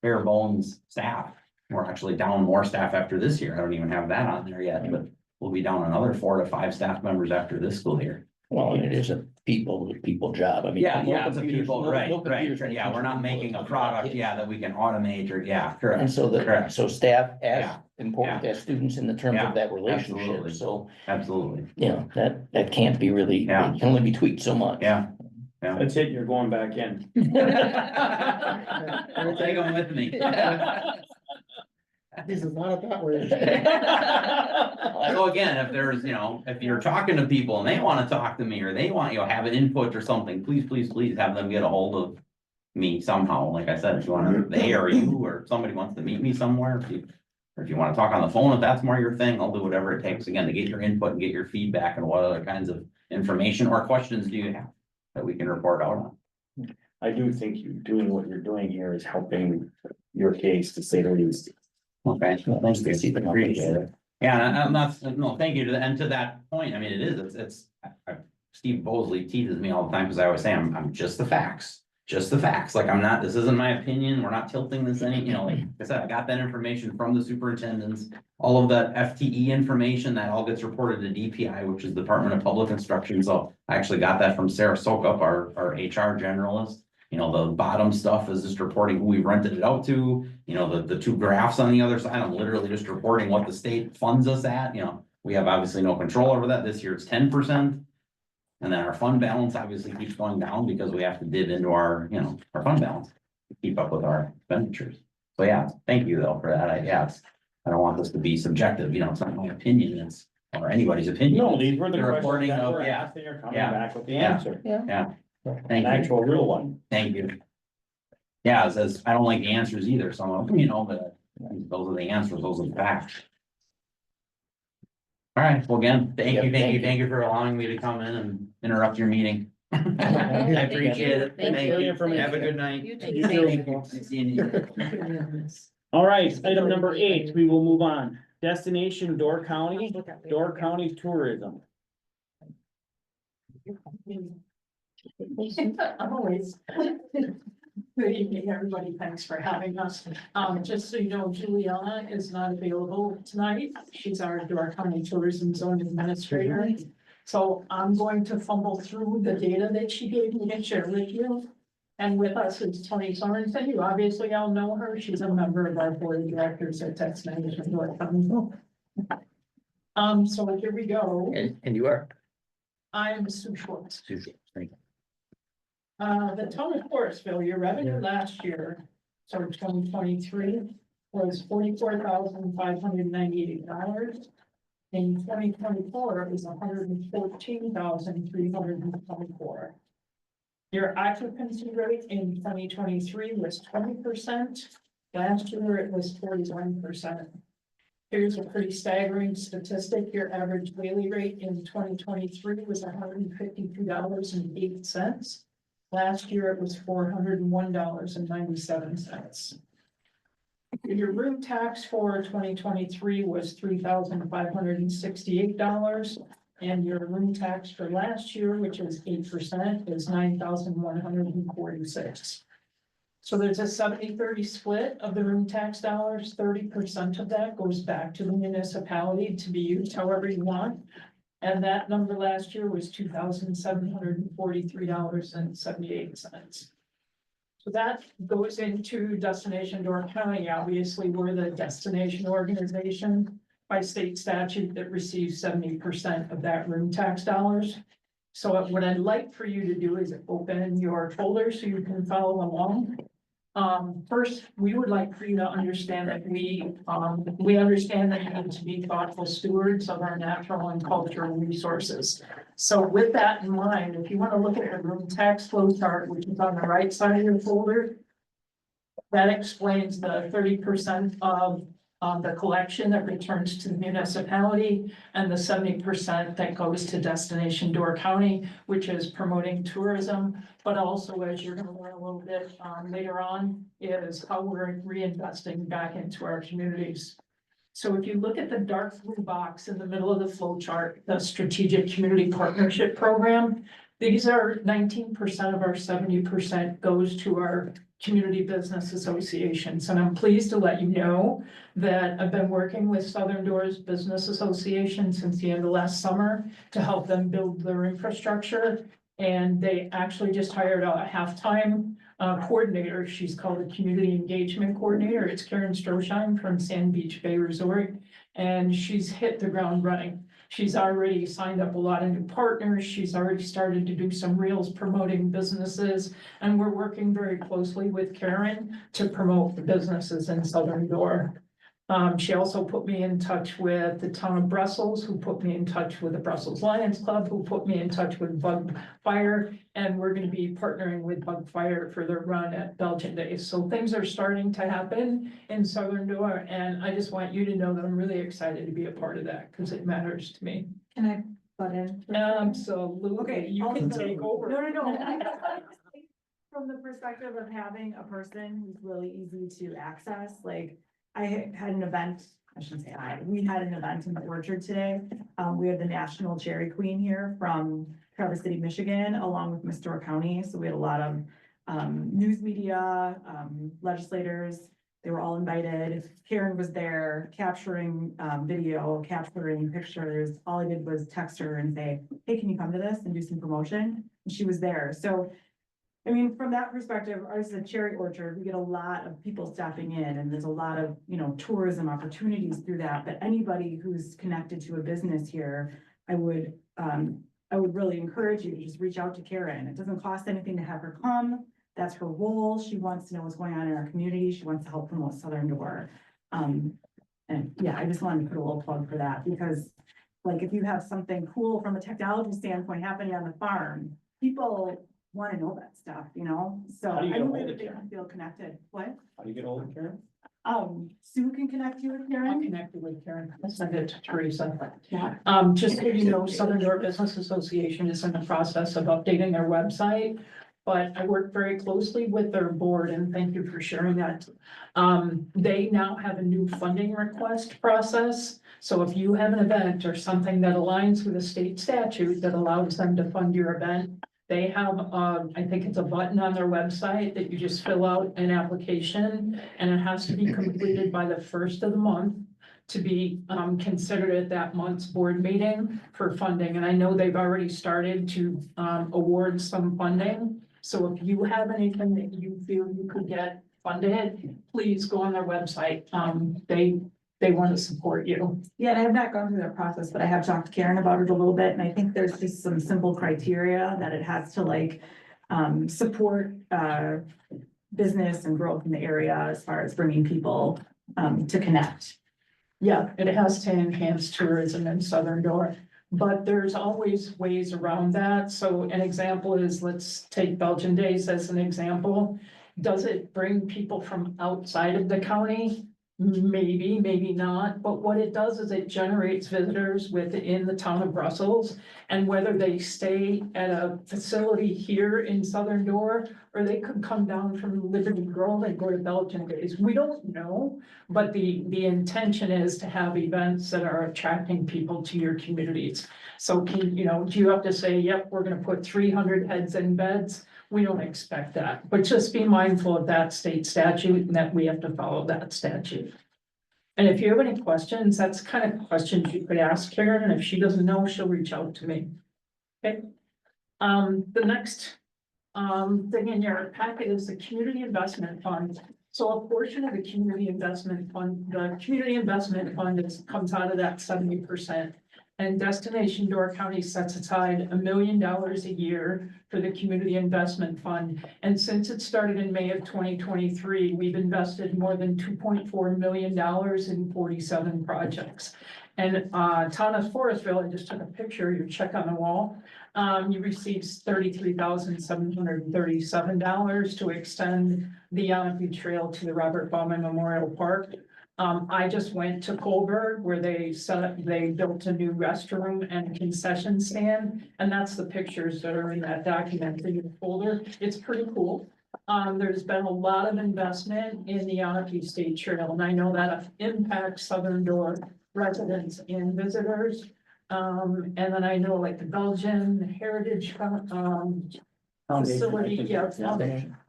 bones staff. We're actually down more staff after this year. I don't even have that on there yet, but we'll be down another 4 to 5 staff members after this school year. Well, and it is a people job, I mean. Yeah, no yeah, it's a computers- people, no- right, no computers right, or yeah, we're not anything. making a product, yeah, that we can automate or, yeah, correct. And so Correct. so staff as Yeah. important as students in the terms Yeah, of that relationship, absolutely. so, Absolutely, you know, that can't be really, Yeah. it can only be tweaked so much. yeah. That's it, you're going back in. I'll take them with me. This is not that way. So again, if there's, you know, if you're talking to people and they wanna talk to me, or they want, you know, have an input or something, please have them get a hold of me somehow, like I said, if you wanna, they or you, or somebody wants to meet me somewhere, or if you wanna talk on the phone, if that's more your thing, I'll do whatever it takes, again, to get your input and get your feedback, and what other kinds of information or questions do you have that we can report out on. I do think you doing what you're doing here is helping your case, to say the least. Okay, Well, thank you, see the numbers. appreciate it. Yeah, and that's, no, thank you, and to that point, I mean, it is, it's, Steve Bosley teases me all the time, because I always say, I'm just the facts. Just the facts, like, I'm not, this isn't my opinion, we're not tilting this any, you know, like I said, I got that information from the superintendents. All of that FTE information, that all gets reported to DPI, which is Department of Public Instruction, so I actually got that from Sarah Sokup, our HR generalist. You know, the bottom stuff is just reporting who we rented it out to, you know, the 2 graphs on the other side, I'm literally just reporting what the state funds us at, you know. We have obviously no control over that, this year it's 10%. And then our fund balance obviously keeps going down because we have to dip into our, you know, our fund balance to keep up with our expenditures. So yeah, thank you though for that, I don't want this to be subjective, you know, it's not my opinion, it's, or anybody's opinion. No, these were the The questions reporting that of, were yeah, asked, and you're coming yeah, back with the yeah. answer, yeah, an thank you. actual real one. Thank you. Yeah, it says, I don't like the answers either, some of them, you know, but those are the answers, those are the facts. All right, well, again, thank you for allowing me to come in and interrupt your meeting. I appreciate it. Thank Thank you. you. Thank Have a you. good night. You You too. too. All right, item number 8, we will move on. Destination Door County tourism. I'm always. Good evening, everybody. Thanks for having us. Just so you know, Juliana is not available tonight. She's our Door County Tourism Zone Administrator. So I'm going to fumble through the data that she gave me and share with you. And with us is Tony Sorensen. You obviously all know her. She's a member of our board of directors at Text Management Door County. So here we go. And you are? I'm Sue Schwartz. Susan, thank you. The town of Forestville, your revenue last year, so 2023, was $44,598. In 2024, it was $114,324. Your occupancy rate in 2023 was 20%. Last year, it was 41%. Here's a pretty staggering statistic. Your average daily rate in 2023 was $152.08. Last year, it was $401.97. Your room tax for 2023 was $3,568. And your room tax for last year, which is 8%, is $9,146. So there's a 70-30 split of the room tax dollars. 30% of that goes back to the municipality to be used however you want. And that number last year was $2,743.78. So that goes into Destination Door County. Obviously, we're the destination organization by state statute that receives 70% of that room tax dollars. So what I'd like for you to do is open your folder so you can follow along. First, we would like for you to understand that we understand that you need to be thoughtful stewards of our natural and cultural resources. So with that in mind, if you want to look at the room tax flow chart, which is on the right side of your folder, that explains the 30% of the collection that returns to the municipality and the 70% that goes to Destination Door County, which is promoting tourism, but also, as you're going to learn a little bit later on, is how we're reinvesting back into our communities. So if you look at the dark blue box in the middle of the flow chart, the Strategic Community Partnership Program, these are 19% of our 70% goes to our community business associations. And I'm pleased to let you know that I've been working with Southern Doors Business Association since the end of last summer to help them build their infrastructure. And they actually just hired a half-time coordinator. She's called a community engagement coordinator. It's Karen Stroheim from Sand Beach Bay Resort. And she's hit the ground running. She's already signed up a lot of new partners. She's already started to do some reels promoting businesses. And we're working very closely with Karen to promote the businesses in Southern Door. She also put me in touch with the town of Brussels, who put me in touch with the Brussels Lions Club, who put me in touch with Bug Fire. And we're going to be partnering with Bug Fire for their run at Belgian Days. So things are starting to happen in Southern Door. And I just want you to know that I'm really excited to be a part of that because it matters to me. Can I butt in? Absolutely. Okay, You can also- take over. No. From the perspective of having a person who's really easy to access, like I had an event, we had an event in the orchard today. We had the National Cherry Queen here from Traverse City, Michigan, along with Miss Door County. So we had a lot of news media, legislators. They were all invited. Karen was there capturing video, capturing pictures. All I did was text her and say, hey, can you come to this and do some promotion? And she was there. So I mean, from that perspective, ours is a cherry orchard. We get a lot of people stopping in and there's a lot of, tourism opportunities through that. But anybody who's connected to a business here, I would really encourage you to just reach out to Karen. It doesn't cost anything to have her come. That's her role. She wants to know what's going on in our community. She wants to help promote Southern Door. And yeah, I just wanted to put a little plug for that because like if you have something cool from a technology standpoint happening on the farm, people want to know that stuff, so How do you I get really ahold of think Karen? I feel connected. What? How do you get hold of Karen? Sue can connect you with I'm Karen. connected with Karen. I'll send it to Teresa. Yeah. Just so you know, Southern Door Business Association is in the process of updating their website. But I work very closely with their board and thank you for sharing that. They now have a new funding request process. So if you have an event or something that aligns with a state statute that allows them to fund your event, they have, I think it's a button on their website that you just fill out an application and it has to be completed by the first of the month to be considered at that month's board meeting for funding. And I know they've already started to award some funding. So if you have anything that you feel you could get funded, please go on their website. They they want to support you. Yeah, and I have not gone through that process, but I have talked to Karen about it a little bit, and I think there's just some simple criteria that it has to like, support, business and growth in the area as far as bringing people, to connect. Yeah, it has to enhance tourism in Southern Door, but there's always ways around that. So an example is, let's take Belgian Days as an example. Does it bring people from outside of the county? Maybe, maybe not, but what it does is it generates visitors within the town of Brussels. And whether they stay at a facility here in Southern Door, or they could come down from Liberty Grove and go to Belgian Days, we don't know. But the intention is to have events that are attracting people to your communities. So can, you know, do you have to say, yep, we're gonna put 300 heads in beds? We don't expect that, but just be mindful of that state statute and that we have to follow that statute. And if you have any questions, that's kind of questions you could ask Karen, and if she doesn't know, she'll reach out to me. Okay. The next thing in your packet is the community investment fund. So a portion of the community investment fund comes out of that 70%. And Destination Door County sets aside $1 million a year for the community investment fund. And since it started in May of 2023, we've invested more than $2.4 million in 47 projects. And town of Forestville, I just took a picture, your check on the wall. You received $33,737 to extend the Yonapee Trail to the Robert Bauman Memorial Park. I just went to Colbert where they built a new restroom and concession stand, and that's the pictures that are in that document in your folder. It's pretty cool. There's been a lot of investment in the Yonapee State Trail, and I know that impacts Southern Door residents and visitors. And then I know like the Belgian Heritage, facility, yeah,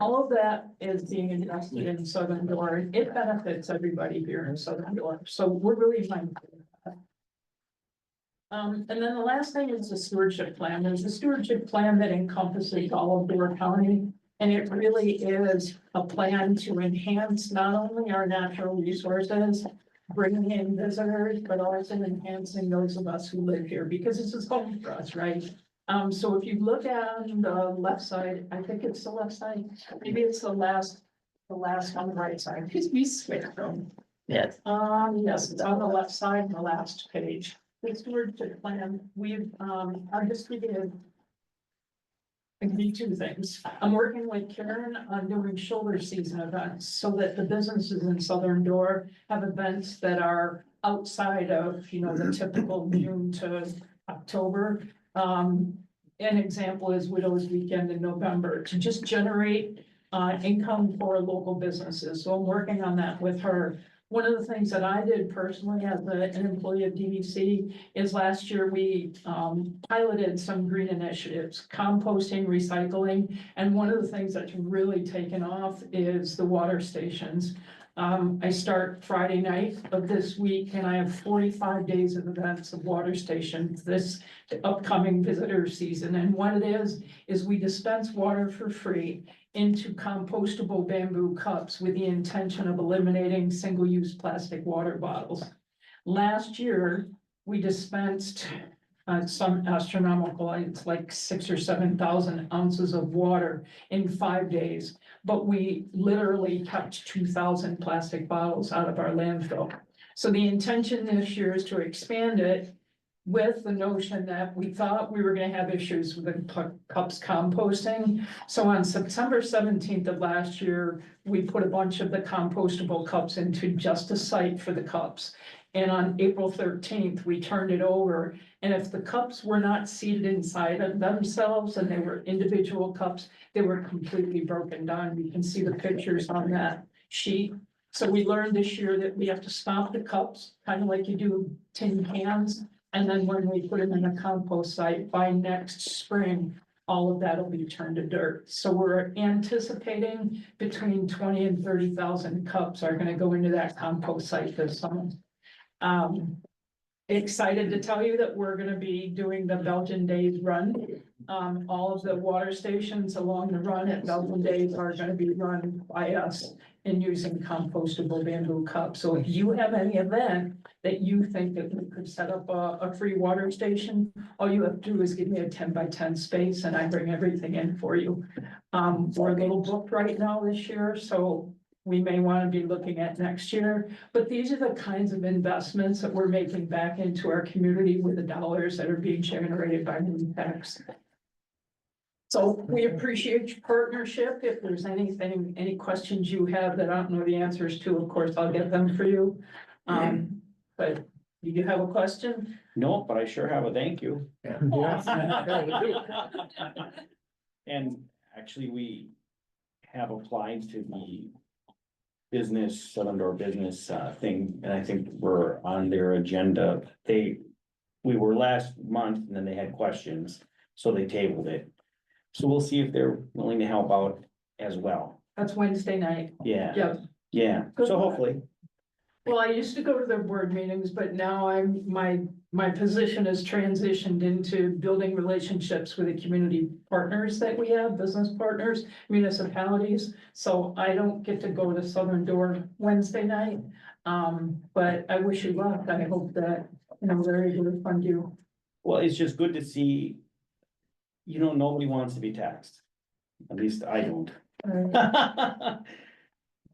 all of that is being invested in Southern Door, and it benefits everybody here in Southern Door, so we're really mindful of that. And then the last thing is the stewardship plan. There's a stewardship plan that encompasses all of Door County, and it really is a plan to enhance not only our natural resources, bringing in visitors, but also enhancing those of us who live here, because this is home for us, right? So if you look at the left side, I think it's the left side, maybe it's the last on the right side, because we switched them. Yes. Yes, it's on the left side, the last page. The stewardship plan, we've, I just did. I can do two things. I'm working with Karen on doing shoulder season events so that the businesses in Southern Door have events that are outside of, you know, the typical June to October. An example is Widows Weekend in November to just generate income for local businesses. So I'm working on that with her. One of the things that I did personally as an employee of DVC is last year we piloted some green initiatives, composting, recycling. And one of the things that's really taken off is the water stations. I start Friday night of this week and I have 45 days of events of water stations this upcoming visitor season. And what it is we dispense water for free into compostable bamboo cups with the intention of eliminating single-use plastic water bottles. Last year, we dispensed some astronomical, it's like 6,000 or 7,000 ounces of water in 5 days. But we literally kept 2,000 plastic bottles out of our landfill. So the intention this year is to expand it with the notion that we thought we were gonna have issues with the cups composting. So on September 17th of last year, we put a bunch of the compostable cups into just a site for the cups. And on April 13th, we turned it over. And if the cups were not seated inside of themselves and they were individual cups, they were completely broken down. You can see the pictures on that sheet. So we learned this year that we have to stop the cups, kind of like you do tin cans. And then when we put them in a compost site by next spring, all of that will be turned to dirt. So we're anticipating between 20 and 30,000 cups are gonna go into that compost site this summer. Excited to tell you that we're gonna be doing the Belgian Days run all of the water stations along the run at Belton Days are gonna be run by us and using compostable bamboo cups. So if you have any event that you think that we could set up a free water station, all you have to do is give me a 10 by 10 space and I bring everything in for you. We're a little booked right now this year, so we may want to be looking at next year. But these are the kinds of investments that we're making back into our community with the dollars that are being generated by new tax. So we appreciate your partnership. If there's anything, any questions you have that I don't know the answers to, of course, I'll get them for you. But do you have a question? No, but I sure have a thank you. And actually, we have applied to the business, Southern Door business thing, and I think we're on their agenda. We were last month and then they had questions, so they tabled it. So we'll see if they're willing to help out as well. That's Wednesday night. Yeah, Yep. yeah, so hopefully. Well, I used to go to their board meetings, but now my position has transitioned into building relationships with the community partners that we have, business partners, municipalities. So I don't get to go to Southern Door Wednesday night. But I wish you luck. I hope that, they're able to fund you. Well, it's just good to see, nobody wants to be taxed. At least I don't.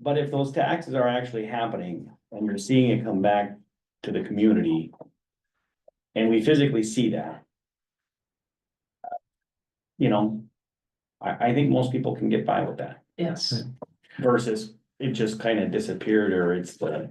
But if those taxes are actually happening and you're seeing it come back to the community, and we physically see that, I think most people can get by with that Yes. versus it just kind of disappeared, or it's the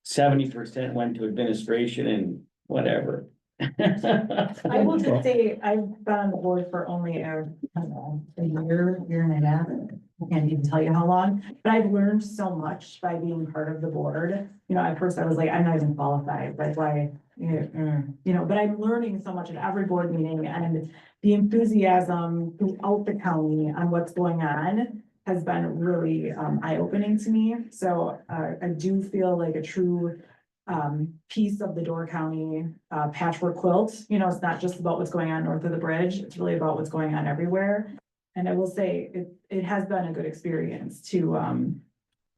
70% went to administration and whatever. I will just say, I've been on the board for only I don't know, a year and a half. I can't even tell you how long, but I've learned so much by being part of the board. At first I was like, I'm not even qualified, that's why, but I'm learning so much at every board meeting, and the enthusiasm throughout the county on what's going on has been really eye-opening to me. So I do feel like a true piece of the Door County patchwork quilt. It's not just about what's going on north of the bridge, it's really about what's going on everywhere. And I will say, it has been a good experience to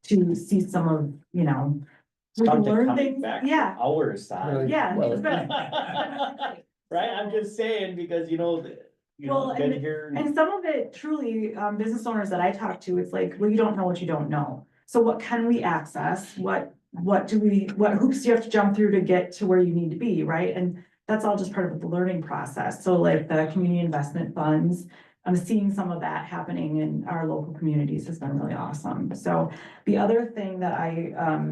see some of, we can Something learn coming things, back to yeah, our side. yeah. Well, it's been- Right, I'm just saying, because Well, been here. And some of it truly, business owners that I talk to, it's like, well, you don't know what you don't know. So what can we access? What hoops do you have to jump through to get to where you need to be, right? And that's all just part of the learning process. So like the community investment funds, I'm seeing some of that happening in our local communities has been really awesome. So the other thing that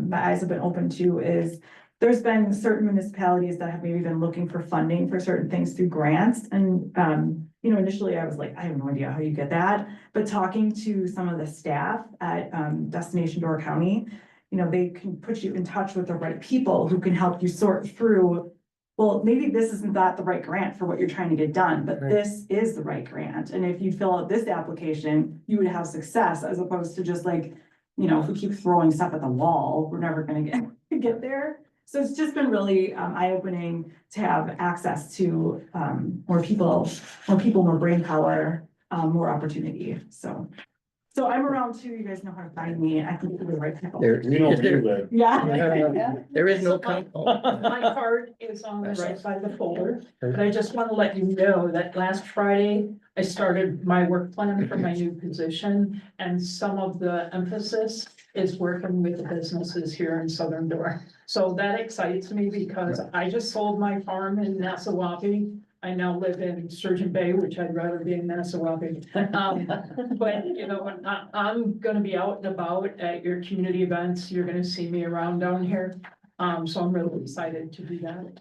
my eyes have been open to is there's been certain municipalities that have maybe been looking for funding for certain things through grants. And, initially I was like, I have no idea how you get that. But talking to some of the staff at Destination Door County, they can put you in touch with the right people who can help you sort through, well, maybe this isn't the right grant for what you're trying to get done, but this is the right grant. And if you fill out this application, you would have success, as opposed to just like, if we keep throwing stuff at the wall, we're never gonna get there. So it's just been really eye-opening to have access to more people, more brain power, more opportunity. So I'm around too. You guys know how to find me. I think you're the right people. There, You know is where you there, live. Yeah. there is no count. My card is on the right side of the folder, but I just want to let you know that last Friday, I started my work plan for my new position, and some of the emphasis is working with the businesses here in Southern Door. So that excites me because I just sold my farm in Nassauwappie. I now live in Sturgeon Bay, which I'd rather be in Nassauwappie. But I'm gonna be out and about at your community events. You're gonna see me around down here. So I'm really excited to do that.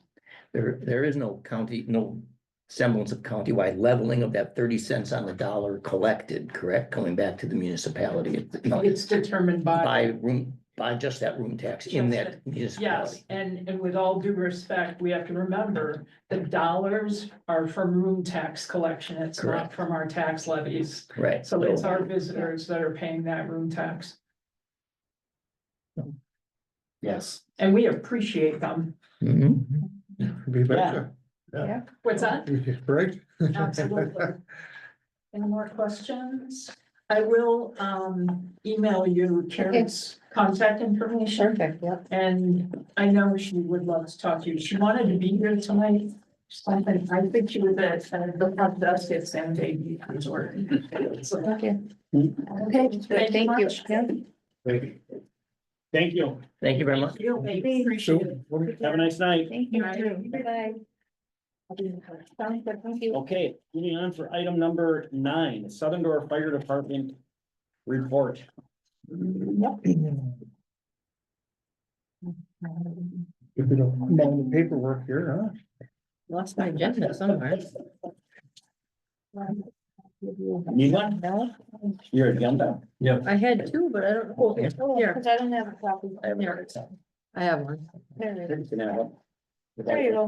There is no county, no semblance of countywide leveling of that 30 cents on the dollar collected, correct? Coming back to the municipality. It's determined By just that room tax in that Yes, municipality. and with all due respect, we have to remember the dollars are from room tax collection. It's not Correct. from our tax levies. Right. So it's our visitors that are paying that room tax, Yes. and we appreciate them. Mhm. Be better. What's that? Right? Absolutely. Any more questions? I will, email you Karen's contact information. Perfect, yep. And I know she would love to talk to you. She wanted to be here tonight. I think she was at the front desk at San Baby Resort. So, Okay. Okay, good, thank you. much. Yeah. Thank you. Thank you very much. Appreciate it. Have a nice night. Thank you. Right. Bye. Sounds good, thank you. Okay, moving on for item number 9, Southern Door Fire Department report. If you don't mind the paperwork here, Lost my agenda somewhere. Need one? No? Your agenda? I had two, but I don't know. Oh, Here, because I don't have a copy. I have one. There it is. You can have it. There you go.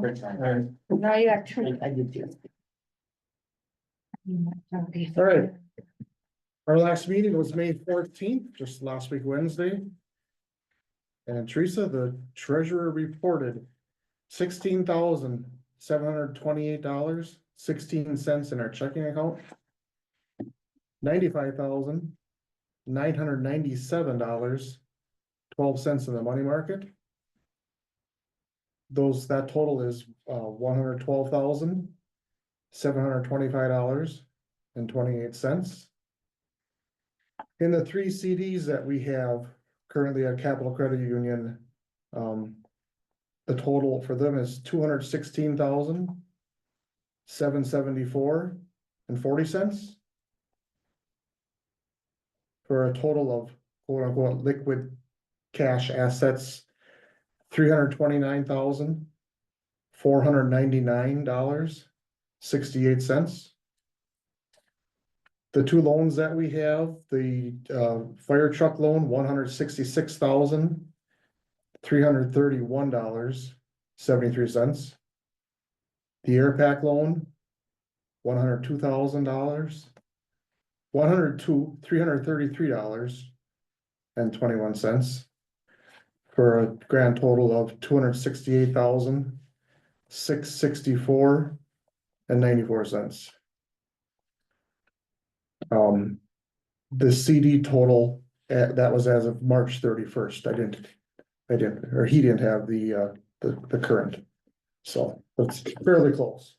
Now you got two. I did too. All right. Our last meeting was May 14th, just last week, Wednesday. And Teresa, the treasurer, reported $16,728.16 in our checking account. $95,997.12 in the money market. That total is $112,725.28. In the 3 CDs that we have currently at Capital Credit Union, the total for them is $216,774.40. For a total of quote unquote liquid cash assets, $329,499.68. The 2 loans that we have, the fire truck loan, $166,331.73. The air pack loan, $333.21. For a grand total of $268,664.94. The CD total, that was as of March 31st. He didn't have the current. So it's fairly close.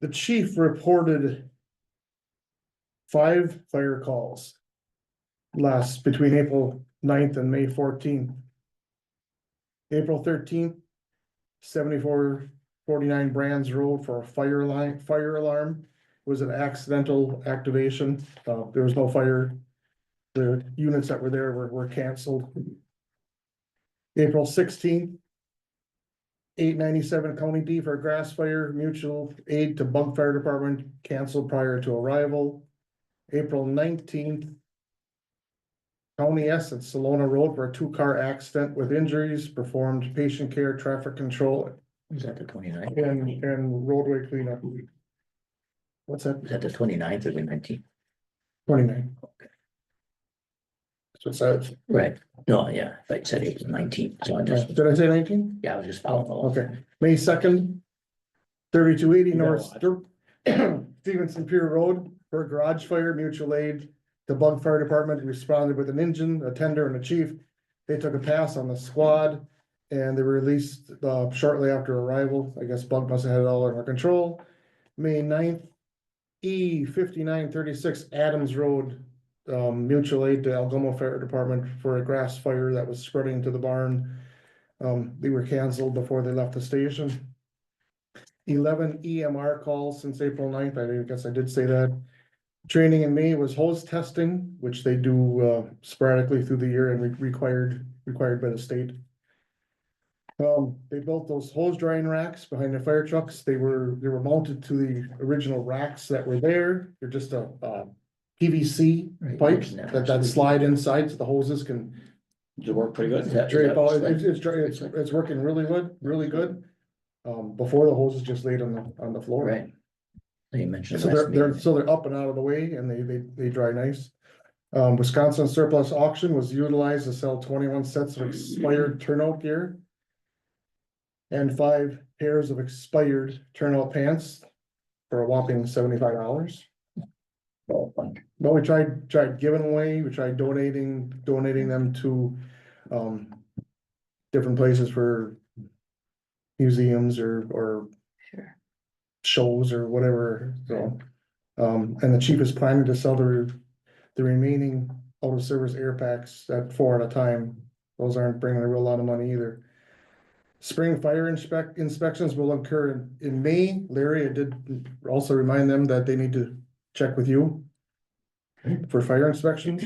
The chief reported 5 fire calls between April 9th and May 14th. April 13th, 7449 Brands Road for a fire alarm. Was an accidental activation. There was no fire. The units that were there were canceled. April 16th, 897 County D for a grass fire, mutual aid to Bug Fire Department, canceled prior to arrival. April 19th, County S at Salona Road for a 2-car accident with injuries, performed patient care, traffic control, Is that the 29th? and roadway cleanup. What's that? Is that the 29th or the 19th? 29. That's what it says. Right. No, yeah, but you said it was 19th, so I just, Did I say 19? yeah, I was just following along. Okay, May 2nd, 3280 You North got Stevenson Pier Road for a garage fire, mutual aid. The Bug Fire Department responded with an engine, a tender, and a chief. They took a pass on the squad and they were released shortly after arrival. I guess Bug must have had it all under control. May 9th, E5936 Adams Road, mutual aid to Algoma Fire Department for a grass fire that was spreading to the barn. They were canceled before they left the station. 11 EMR calls since April 9th. I guess I did say that. Training in May was hose testing, which they do sporadically through the year and required by the state. They built those hose drying racks behind the fire trucks. They were mounted to the original racks that were there. They're just a PVC Right, pipes there's that slide inside so the hoses can Does it work pretty good? drape out. It's working really good. Before the hoses just laid on the floor. Right. So you mentioned. So last meeting. they're up and out of the way and they dry nice. Wisconsin surplus auction was utilized to sell 21 sets of expired turnout gear. and 5 pairs of expired turnout pants for a whopping $75. But we tried giving away, we tried donating them to, different places for museums or Sure. shows or whatever, so. And the chief is planning to sell the remaining out of service air packs at 4 at a time. Those aren't bringing a real lot of money either. Spring fire inspections will occur in May. Larry, I did also remind them that they need to check with you for fire inspections.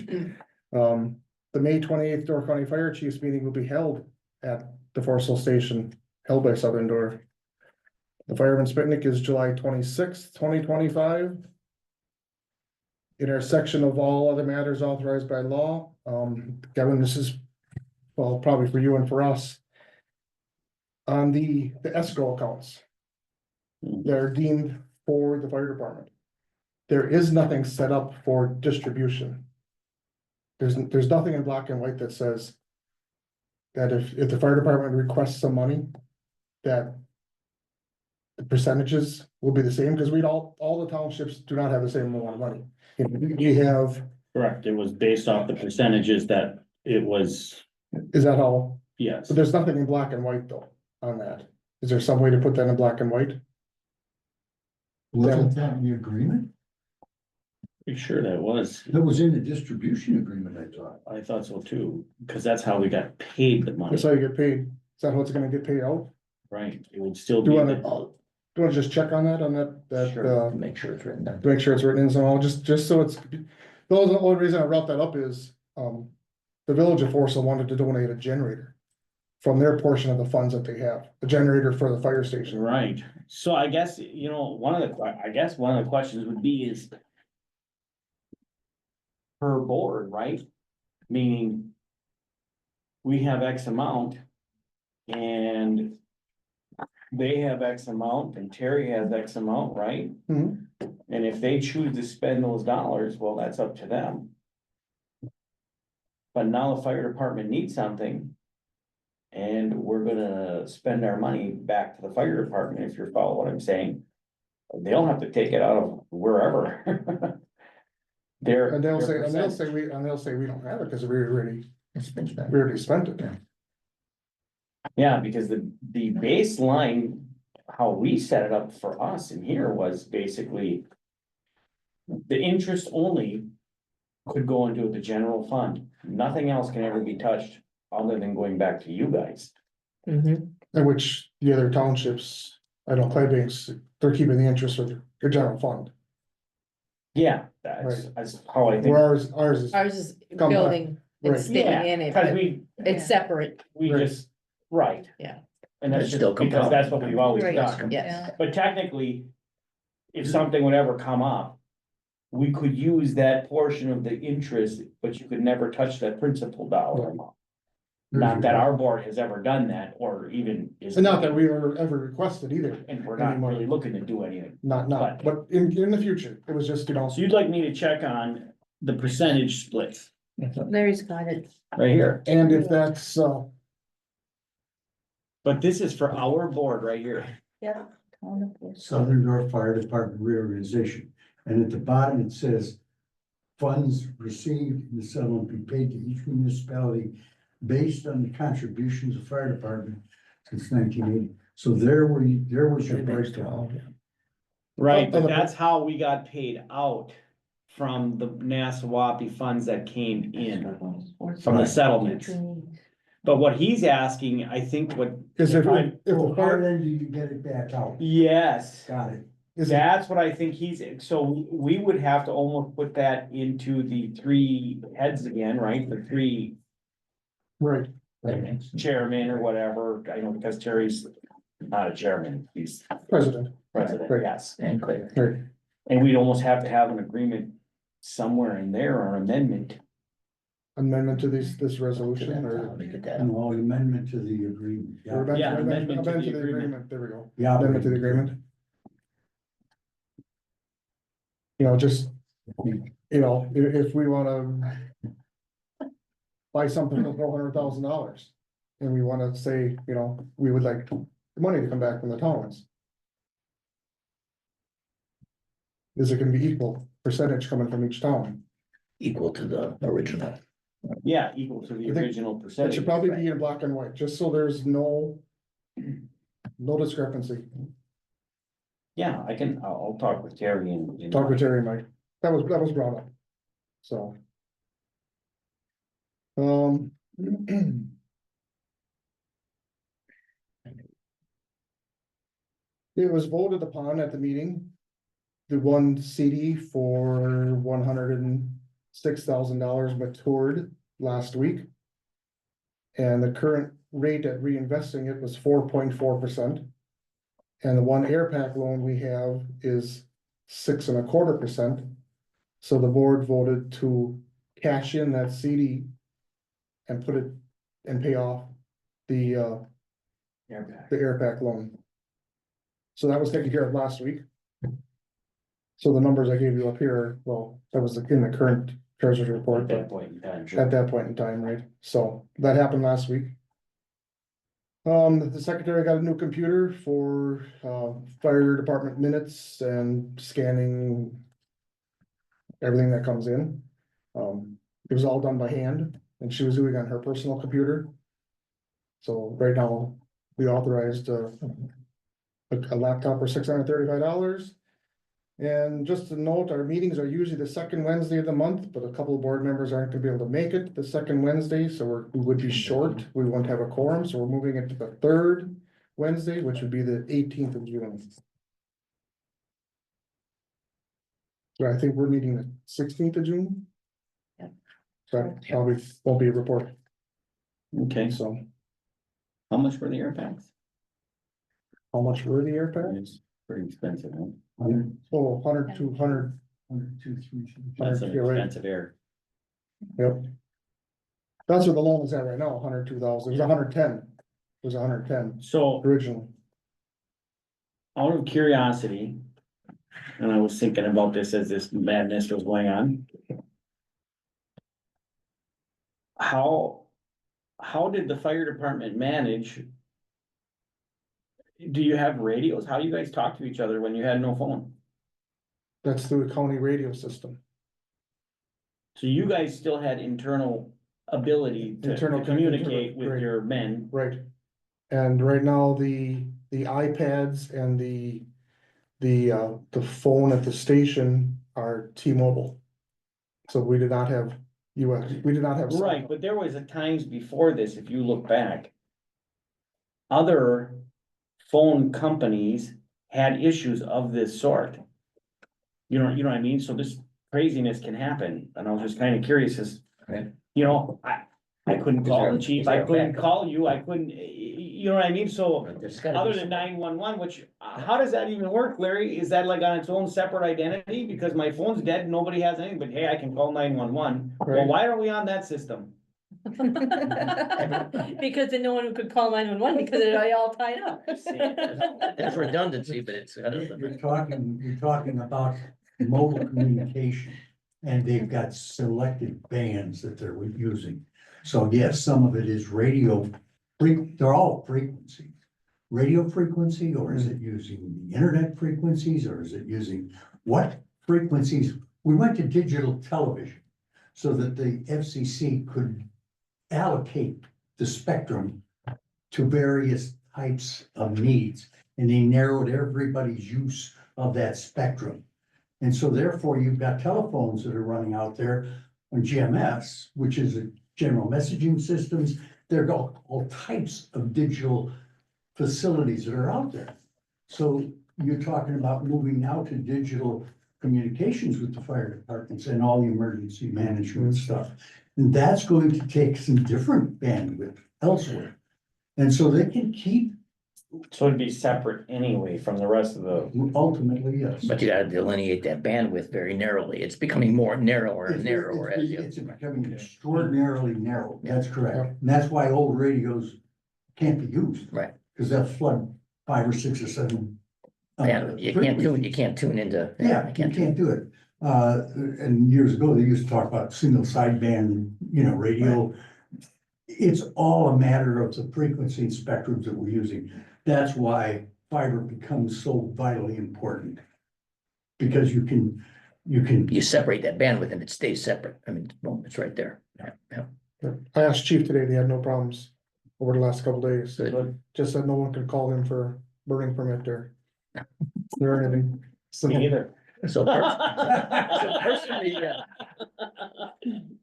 The May 28th Door County Fire Chiefs meeting will be held at the Forestville Station, held by Southern Door. The Fireman's Picnic is July 26th, 2025. In our section of all other matters authorized by law, Kevin, this is, well, probably for you and for us. On the escrow accounts that are deemed for the fire department. There is nothing set up for distribution. There's nothing in black and white that says that if the fire department requests some money, that the percentages will be the same, because all the townships do not have the same amount of money. We have, Correct, it was based off the percentages that it was, is that how? yes. But there's nothing in black and white though on that. Is there some way to put that in black and white? Wasn't that in the agreement? Pretty sure that was, That was in the distribution agreement, I thought. I thought so too, because that's how we got paid the money, That's how you get paid. Is that how it's gonna get paid out? right? It would still Do be, you wanna, the- do you wanna just check on that, Sure, to make sure it's written down. to make sure it's written in somehow, just so it's. The only reason I brought that up is, the village of Forestville wanted to donate a generator. From their portion of the funds that they have, a generator for the fire station. right, so I guess, you know, one of the questions would be is. Per board, right? Meaning. We have X amount. And. They have X amount and Terry has X amount, right? Mhm. And if they choose to spend those dollars, well, that's up to them. But now the fire department needs something. And we're gonna spend our money back to the fire department, if you follow what I'm saying. They don't have to take it out of wherever. They're. And they'll their say we don't have it, because we already It's been spent. spent it. Yeah, because the baseline, how we set it up for us in here was basically. The interest only. Could go into the general fund, nothing else can ever be touched, other than going back to you guys. Mhm. In which the other townships, I know Clay Banks, they're keeping the interest of their general fund. Yeah, that's how I think. Where ours is, Ours is Come back. building, Right. it's staying Yeah, in it, cause but we it's separate, Right. just, right. Yeah. And that's It's just still because compounding. that's what we've always Right. done, yes. but technically. If something would ever come up. We could use that portion of the interest, but you could never touch that principal dollar amount. Not that our board has ever done that, or even is. and not that we were ever requested either, And we're not anymore. really looking to do anything. not, but in the future, it was just, So you'd like me to check on the percentage splits Larry's got it. right here, and if that's, but this is for our board right here. Yeah. Southern Door Fire Department reorganization, and at the bottom it says. Funds received in the settlement be paid to each municipality based on the contributions of fire department since 1980. So there was your breakdown. Right, but that's how we got paid out from the Nassau funds that came in from the settlements. But what he's asking, I think what. Cause if I- the So how fire, then do you get it back out? Yes, Got it. is it, that's what I think so we would have to almost put that into the 3 heads again, right? The 3 right, chairman or whatever, I know because Terry's not a chairman, he's president, president, Right. yes. And Clay. right, And we'd almost have to have an agreement somewhere in there or amendment. amendment to this resolution, or. No, amendment to the agreement. or Yeah, Yeah, amendment to the amendment agreement. There we go, yeah. amendment to the agreement. You know, just, if we wanna. Buy something for $400,000, and we wanna say, we would like money to come back from the towns? Is it gonna be equal percentage coming from each town? Equal to the original. Yeah, equal to the I think original It percentage. should probably be in black and white, just so there's no discrepancy. Yeah, I'll talk with Terry and. Talk with Terry, Mike. That was brought up. So. It was voted upon at the meeting. The one CD for $106,000 matured last week. And the current rate at reinvesting it was 4.4%. And the one air pack loan we have is 6.25%. So the board voted to cash in that CD and put it and pay off the air pack loan. So that was taken care of last week. So the numbers I gave you up here, well, that was in the current treasurer's report, At but that point in time, at sure. that point in time, right? So that happened last week. The secretary got a new computer for fire department minutes and scanning everything that comes in. It was all done by hand, and she was doing it on her personal computer. So right now, we authorized a laptop for $635. And just to note, our meetings are usually the second Wednesday of the month, but a couple of board members aren't gonna be able to make it the second Wednesday, so we would be short. We won't have a quorum, so we're moving it to the third Wednesday, which would be the 18th of June. So I think we're meeting the 16th of June. Yeah. So that probably won't be a report, Okay, so how much were the air packs? how much were the air packs? It's pretty expensive, huh? Oh, 100, 200. That's an Yeah, right. expensive air. Yep. That's what the loan is at right now, 102,000, it was 110. It was 110 So originally. out of curiosity, and I was thinking about this as this madness was going on. How did the fire department manage? Do you have radios? How do you guys talk to each other when you had no phone? That's through a county radio system. So you guys still had internal ability to Internal communicate with right. your men? Right. And right now, the iPads and the phone at the station are T-Mobile. So we did not have we did not have. Right, but there was a times before this, if you look back. Other phone companies had issues of this sort. You know what I mean? So this craziness can happen, and I was just kind of curious as, Right. you know, I couldn't call the chief, I couldn't Backup. call you, I couldn't, you know what I mean? So There's gotta be other than some- 911, which, how does that even work, Larry? Is that like on its own separate identity? Because my phone's dead, nobody has anything, but hey, I can call 911. Well, Right. why are we on that system? Because then no one could call 911 because they're all tied up. That's redundancy, but it's. You're talking about mobile communication, and they've got selected bands that they're using. So yes, some of it is radio, they're all frequencies. Radio frequency, or is it using the internet frequencies, or is it using what frequencies? We went to digital television so that the FCC could allocate the spectrum to various types of needs, and they narrowed everybody's use of that spectrum. And so therefore, you've got telephones that are running out there on GMS, which is a general messaging systems. There are all types of digital facilities that are out there. So you're talking about moving now to digital communications with the fire departments and all the emergency management stuff. And that's going to take some different bandwidth elsewhere. And so they can keep, So it'd be separate anyway from the rest of the. ultimately, yes. But you gotta delineate that bandwidth very narrowly. It's becoming more narrower and narrower as you. It's becoming extraordinarily narrow, that's correct. And that's why old radios can't be used. Right. Because they'll flood 5 or 6 or 7. Yeah, you can't tune into. Yeah, you can't do it. And years ago, they used to talk about single sideband, radio. It's all a matter of the frequency and spectrums that we're using. That's why fiber becomes so vitally important. Because you can, You separate that bandwidth and it stays separate. I mean, boom, it's right there. Yeah. I asked Chief today, they had no problems over the last couple days. Good. Just that no one could call him for burning permit or anything. So, Me neither. So personally, yeah.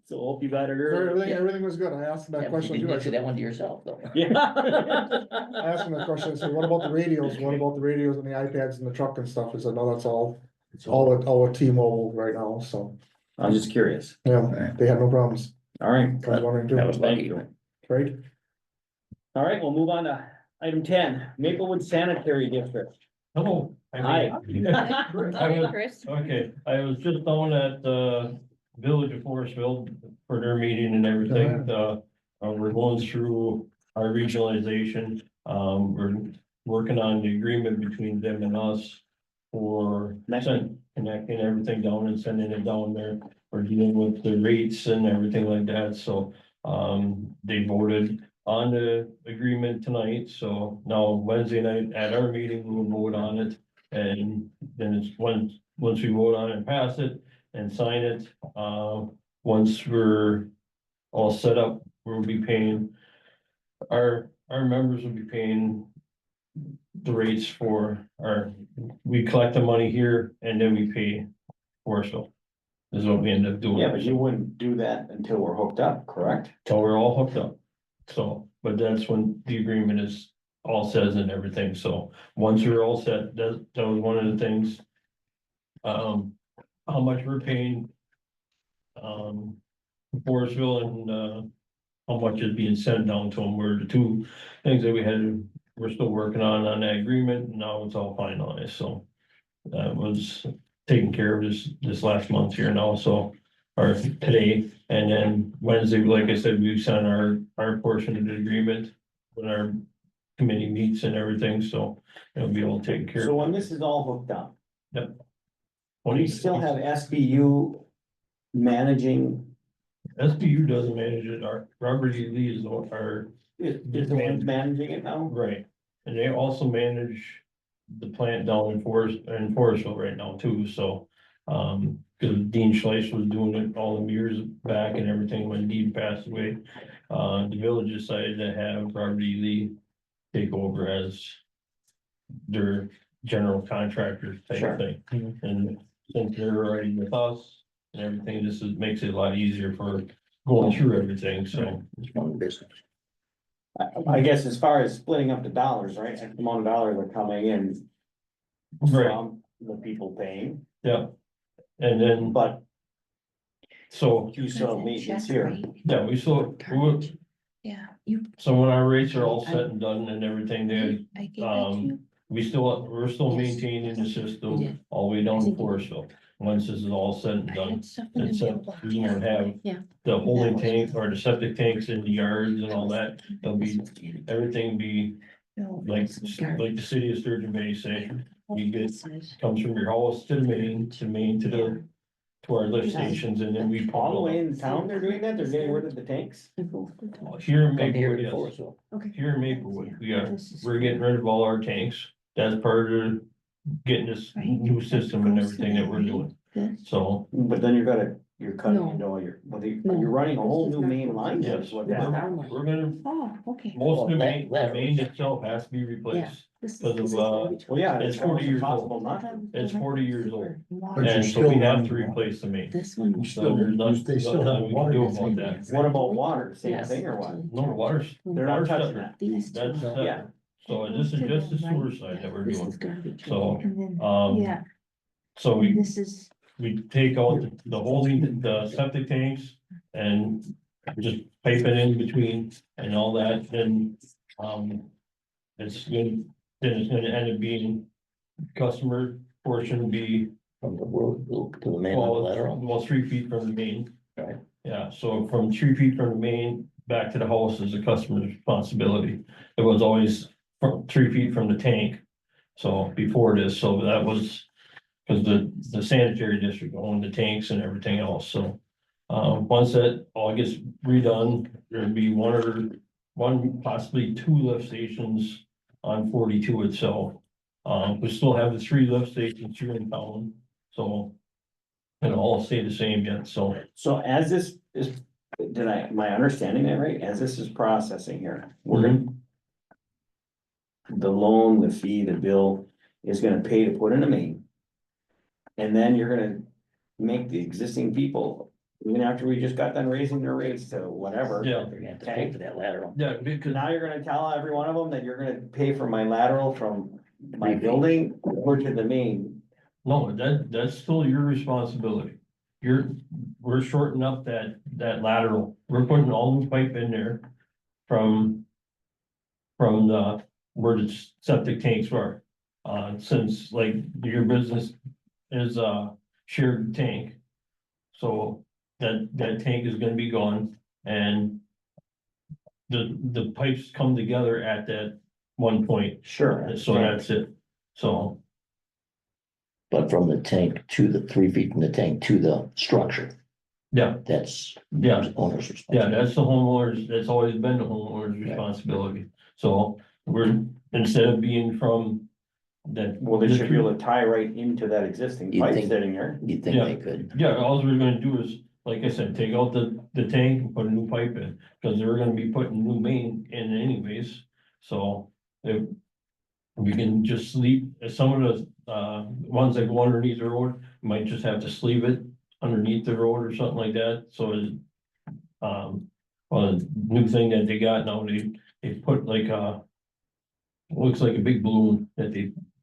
So hope you got it early. everything was good. I asked him that You question too. I didn't say said, that one to yourself, though. Yeah. I asked him that question. I said, what about the radios? What about the radios and the iPads in the truck and stuff? He said, no, that's all at T-Mobile right now. So, I'm just curious. yeah, they had no problems. All right, I was wondering That too, was thank lucky. you. right? All right, we'll move on to item 10, Maplewood Sanitary District. Hello. Hi. Chris? Okay, I was just down at the Village of Forestville for their meeting and everything. We're going through our regionalization. We're working on the agreement between them and us for connecting everything down and sending it down there. We're dealing with the rates and everything like that, so they voted on the agreement tonight, so now Wednesday night at our meeting, we'll vote on it. And then it's once we vote on it and pass it and sign it, once we're all set up, we'll be paying. Our members will be paying the rates for we collect the money here and then we pay Forestville. This is what we end up doing. Yeah, but you wouldn't do that until we're hooked up, correct? Till we're all hooked up. So, but that's when the agreement is all says and everything. So once we're all set, that was one of the things. How much we're paying. Forestville and, how much is being sent down to them were the two things that we're still working on that agreement. And now it's all finalized. So that was taken care of this last month here now. So, or today, and then Wednesday, like I said, we sent our portion of the agreement when our committee meets and everything, so it'll be all taken care So of. when this is all hooked up, When we still have SBU managing, SBU doesn't manage it, our Robert E. Lee is is the ones managing it now? right, and they also manage the plant down in Forestville right now too, so. Cause Dean Schleiss was doing it all them years back and everything when Dean passed away. The village decided to have Robert E. Lee take over as their general contractor Sure. type thing. And since they're already with us and everything, makes it a lot easier for going through everything, so. It's one business. I guess as far as splitting up the dollars, right, the amount of dollars are coming in from the people paying, Yeah. And then, but so, you still have maintenance here. yeah, Yeah, you. so when our rates are all set and done and everything, they, I gave that to you. we're still Yes. maintaining the You system did. all the way down I to think you Forestville. Once this is all said and I done, had stuff in the it's, mailbox. we won't have Yeah. the holding That was- tank or the septic tanks in the yards and all that. There'll be, everything be No, like, this is garbage. like the city of Sturgeon Bay say, you get, This is- comes from your house to the main, to our lift stations, and then we. pump All the way it in town, they're doing that, they're getting rid of the tanks? up. Here in From here Maplewood, to yes. Forestville. Okay. Here in Maplewood, This is- we're getting rid of all our tanks. That's part of getting this Right. new system and Goes to everything that that, we're right? doing. This. So, But then you're cutting No. into all your, No. you're running a whole This is new not- main line, yes, that's what we're that. we're gonna, Oh, okay. most of the Well, main itself has to be replaced. This Because of, is Well, yeah, It's it's 40 almost years impossible not to. It's 40 years old. But And you're so still we have to running- replace the main. This one. You So still, there's nothing, they still nothing have we can water. do that's about in that. there. What about water, same Yes. thing or what? No, water's. They're not water's touching separate. that. These two. That's, Yeah. so this is just the sewer side that we're This doing. is garbage. So, And then, yeah, so and we, this is, we take out the holding, the septic tanks and just pipe it in between and all that, and, it's good, then it's gonna end up being customer portion be, From the road to the main lateral. well, 3 feet from the main. Right. Yeah, so from 3 feet from the main back to the house is the customer's responsibility. It was always from 3 feet from the tank. So before this, so that was, because the sanitary district owned the tanks and everything else, so. Once that all gets redone, there'd be one, possibly two lift stations on 42 itself. We still have the 3 lift stations here in town, so. It'll all stay the same yet, so. So as this is, am I understanding that right? As this is processing here, we're gonna. The loan, the fee, the bill is gonna pay to put in a main. And then you're gonna make the existing people, even after we just got done raising their rates to whatever. Yeah. They're gonna have to pay for that lateral. Yeah, because Now you're gonna tell every one of them that you're gonna pay for my lateral from my building over to the main. no, that's still your responsibility. We're shortening up that lateral. We're putting all new pipe in there from the, where the septic tanks were. Since like your business is a shared tank. So that tank is gonna be gone and the pipes come together at that one point. Sure. So that's it. So, But from the tank to the 3 feet from the tank to the structure, yeah, that's yeah. owner's Yeah, responsibility. that's the homeowner's, that's always been the homeowner's responsibility. So we're, instead of being from that. Well, they should be able to tie right into that existing You'd pipe think- sitting there. You'd think Yeah. they could. Yeah, all we're gonna do is, like I said, take out the tank and put a new pipe in, because they're gonna be putting new main in anyways. So if we can just sleeve, some of the ones that go underneath the road, might just have to sleeve it underneath the road or something like that, so it. Well, the new thing that they got now, they put like looks like a big balloon that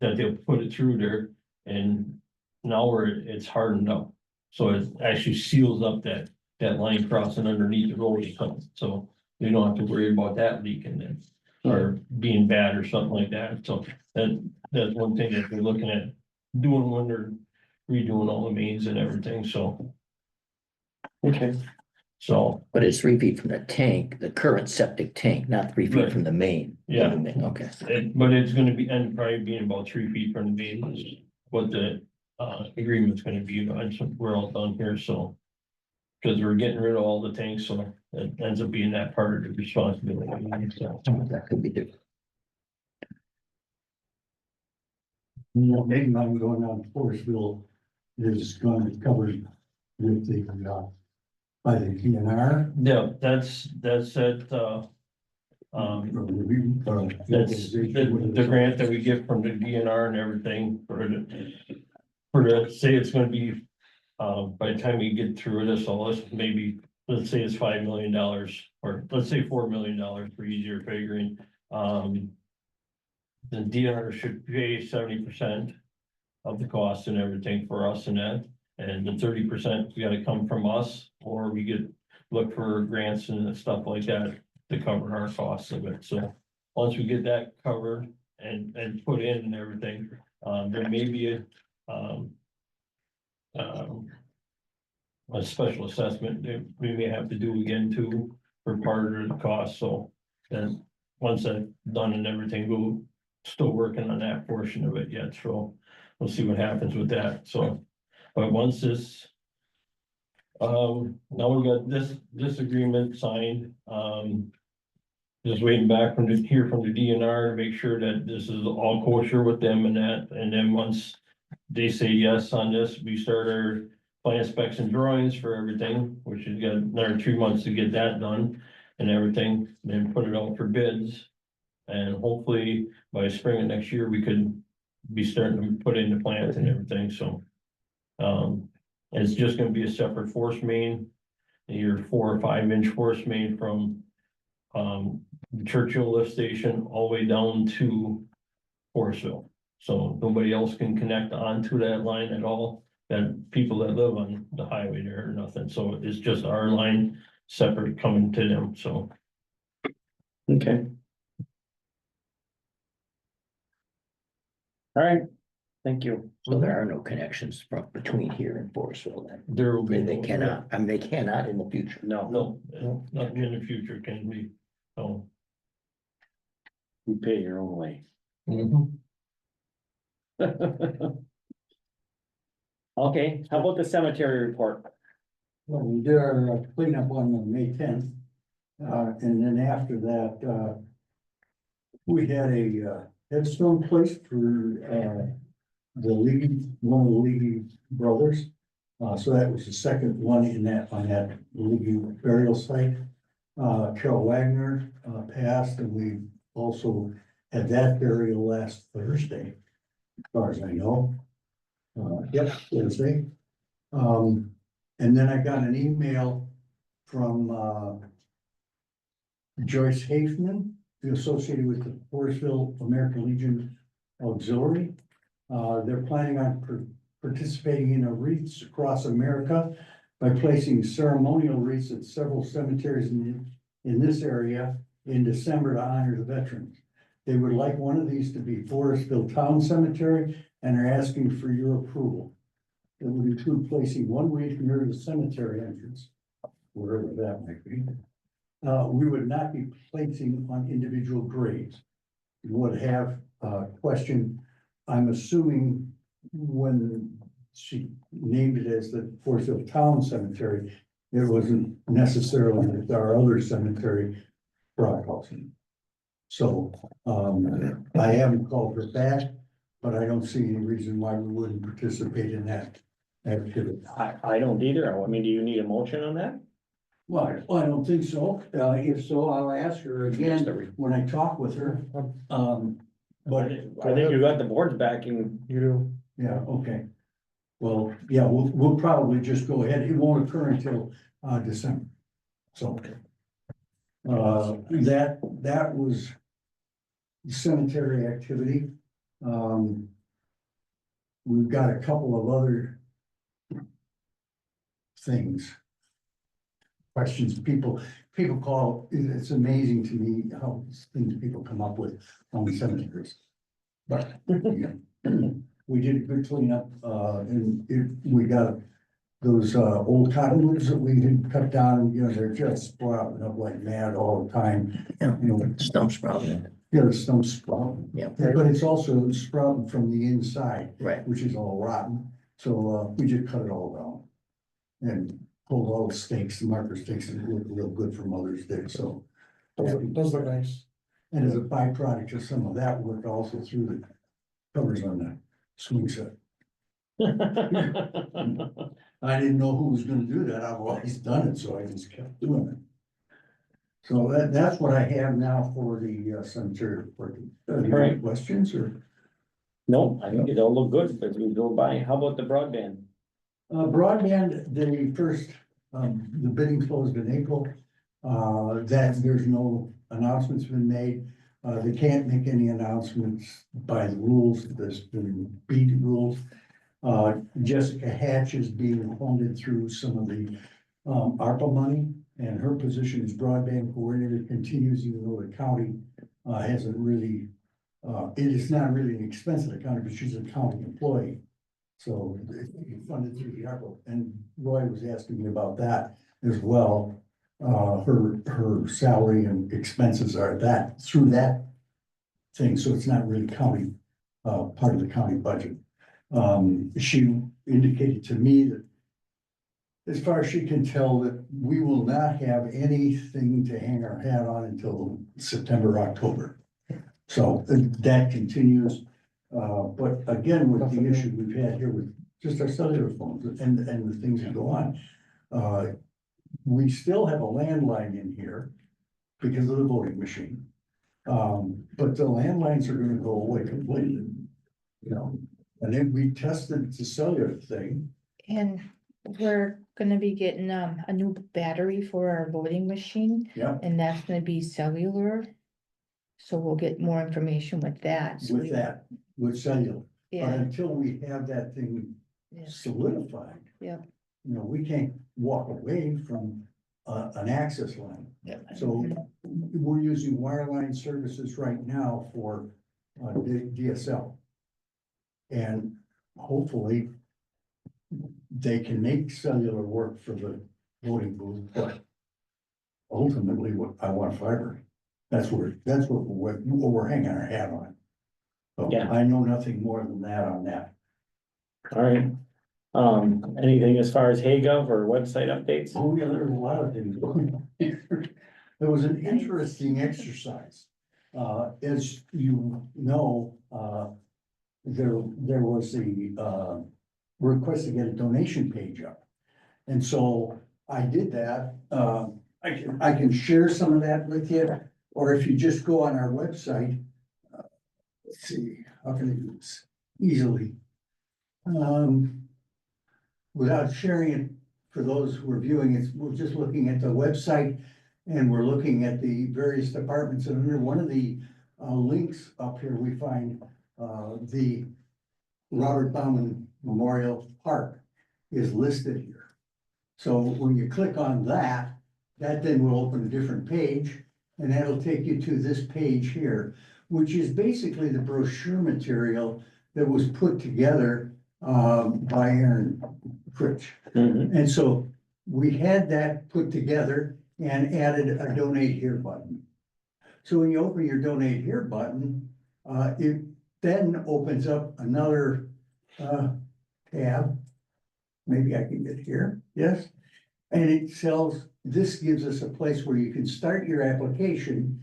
they'll put it through there, and now it's hardened up. So it actually seals up that line crossing underneath the road, so you don't have to worry about that leaking then. Or being bad or something like that, so that's one thing that they're looking at doing when they're redoing all the mains and everything, so. Okay. So, But it's 3 feet from the tank, the current septic tank, not 3 feet Right. from the main. Yeah. Okay. but it's gonna be, and probably being about 3 feet from the main is what the agreement's gonna be, we're all done here, so. Cause we're getting rid of all the tanks, so it ends up being that part of the responsibility, so. That could be different. Maybe I'm going on Forestville is going to be covered with the, by the DNR. Yeah, that's it, that's the grant that we get from the DNR and everything say it's gonna be, by the time we get through this, all this, maybe, let's say it's $5 million, or let's say $4 million for easier figuring. The DNR should pay 70% of the cost and everything for us and that, and the 30% gotta come from us, or we get, look for grants and stuff like that to cover our costs of it, so. Once we get that covered and put in and everything, there may be a special assessment that we may have to do again too, for part of the cost, so. Then, once that's done and everything, we'll still working on that portion of it yet, so we'll see what happens with that, so. But once this. Now we got this agreement signed, just waiting back from here from the DNR to make sure that this is all kosher with them and that, and then once they say yes on this, we start our plan specs and drawings for everything, which has got another 3 months to get that done and everything, then put it out for bids. And hopefully by spring of next year, we could be starting to put in the plants and everything, so. It's just gonna be a separate force main, your 4 or 5 inch force main from Churchill lift station all the way down to Forestville. So nobody else can connect onto that line at all, that people that live on the highway there or nothing, so it's just our line separate coming to them, so. Okay. All right, thank you. So there are no connections from between here and Forestville then. There will be. They cannot, I mean, they cannot in the future. No, No, nothing in the future can be, so. you pay your own way. Okay, how about the cemetery report? Well, we did our cleanup on May 10th. And then after that, We had a headstone placed for the Leahy, one of the Leahy brothers. So that was the second one in that, on that Leahy burial site. Carol Wagner passed, and we also had that burial last Thursday, as far as I know. Yep, Thursday. And then I got an email from Joyce Hafman, associated with the Forestville American Legion Auxiliary. They're planning on participating in a wreaths across America by placing ceremonial wreaths at several cemeteries in this area in December to honor the veterans. They would like one of these to be Forestville Town Cemetery and are asking for your approval. It would include placing one wreath near the cemetery entrance, wherever that might be. We would not be placing on individual graves. We would have a question, I'm assuming when she named it as the Forestville Town Cemetery, it wasn't necessarily with our other cemetery, Brockhouse. So, I haven't called her back, but I don't see any reason why we wouldn't participate in that activity. I don't either. I mean, do you need a motion on that? Well, I don't think so. If so, I'll ask her again when I talk with her. But I think you got the board's backing. You do. yeah, okay. Well, yeah, we'll probably just go ahead. It won't occur until December. So that was cemetery activity. We've got a couple of other things. Questions people call, it's amazing to me how things people come up with on the cemeteries. But yeah, we did a good cleanup, and we got those old cottonwoods that we had cut down, you know, they're just sprouting up like mad all the time. Yeah, You know, stump sprouting, yeah, the stumps sprouting. yeah, But it's also sprouting from the inside, right. which is all rotten. So we just cut it all down. And pulled all the stakes, the marker stakes, and it looked real good for Mother's Day, so. Those look nice. And as a byproduct of some of that work, also through the covers on the swing set. I didn't know who was gonna do that, I've always done it, so I just kept doing it. So that's what I have now for the cemetery report. Any Right. questions or? No, I think it all look good as we go by. How about the broadband? Broadband, the bidding closed in April. That there's no announcements been made. They can't make any announcements by the rules, there's been beat rules. Jessica Hatch is being funded through some of the ARPA money, and her position as broadband coordinator continues, even though the county hasn't really, it is not really an expense of the county, but she's a county employee. So it's funded through the ARPA, and Roy was asking me about that as well. Her salary and expenses are that, through that thing, so it's not really county, part of the county budget. She indicated to me that as far as she can tell, that we will not have anything to hang our hat on until September, October. So that continues. But again, with the issue we've had here with just our cellular phones and the things that go on. We still have a landline in here because of the voting machine. But the landlines are gonna go away completely. You know, and then we tested the cellular thing. And we're gonna be getting a new battery for our voting machine, Yeah, and that's gonna be cellular. So we'll get more information with that. So with that, with cellular. But Yeah, until we have that thing yeah, solidified. yeah. You know, we can't walk away from an access line. Yeah. So we're using wireline services right now for DSL. And hopefully they can make cellular work for the voting booth, but ultimately I want fiber. That's what we're hanging our hat on. So Yeah. I know nothing more than that on that. All right. Anything as far as HayGov or website updates? Oh, yeah, there was a lot of things going on here. It was an interesting exercise. as you know, there was the, request to get a donation page up. And so I did that. I can share some of that with you, or if you just go on our website. Let's see, how can I do this easily? Without sharing it for those who are viewing it, we're just looking at the website and we're looking at the various departments. And under one of the links up here, we find the Robert Bauman Memorial Park is listed here. So when you click on that, that then will open a different page, and that'll take you to this page here, which is basically the brochure material that was put together by Aaron Fritsch. And so we had that put together and added a donate here button. So when you open your donate here button, it then opens up another tab. Maybe I can get here, yes. And it tells, this gives us a place where you can start your application,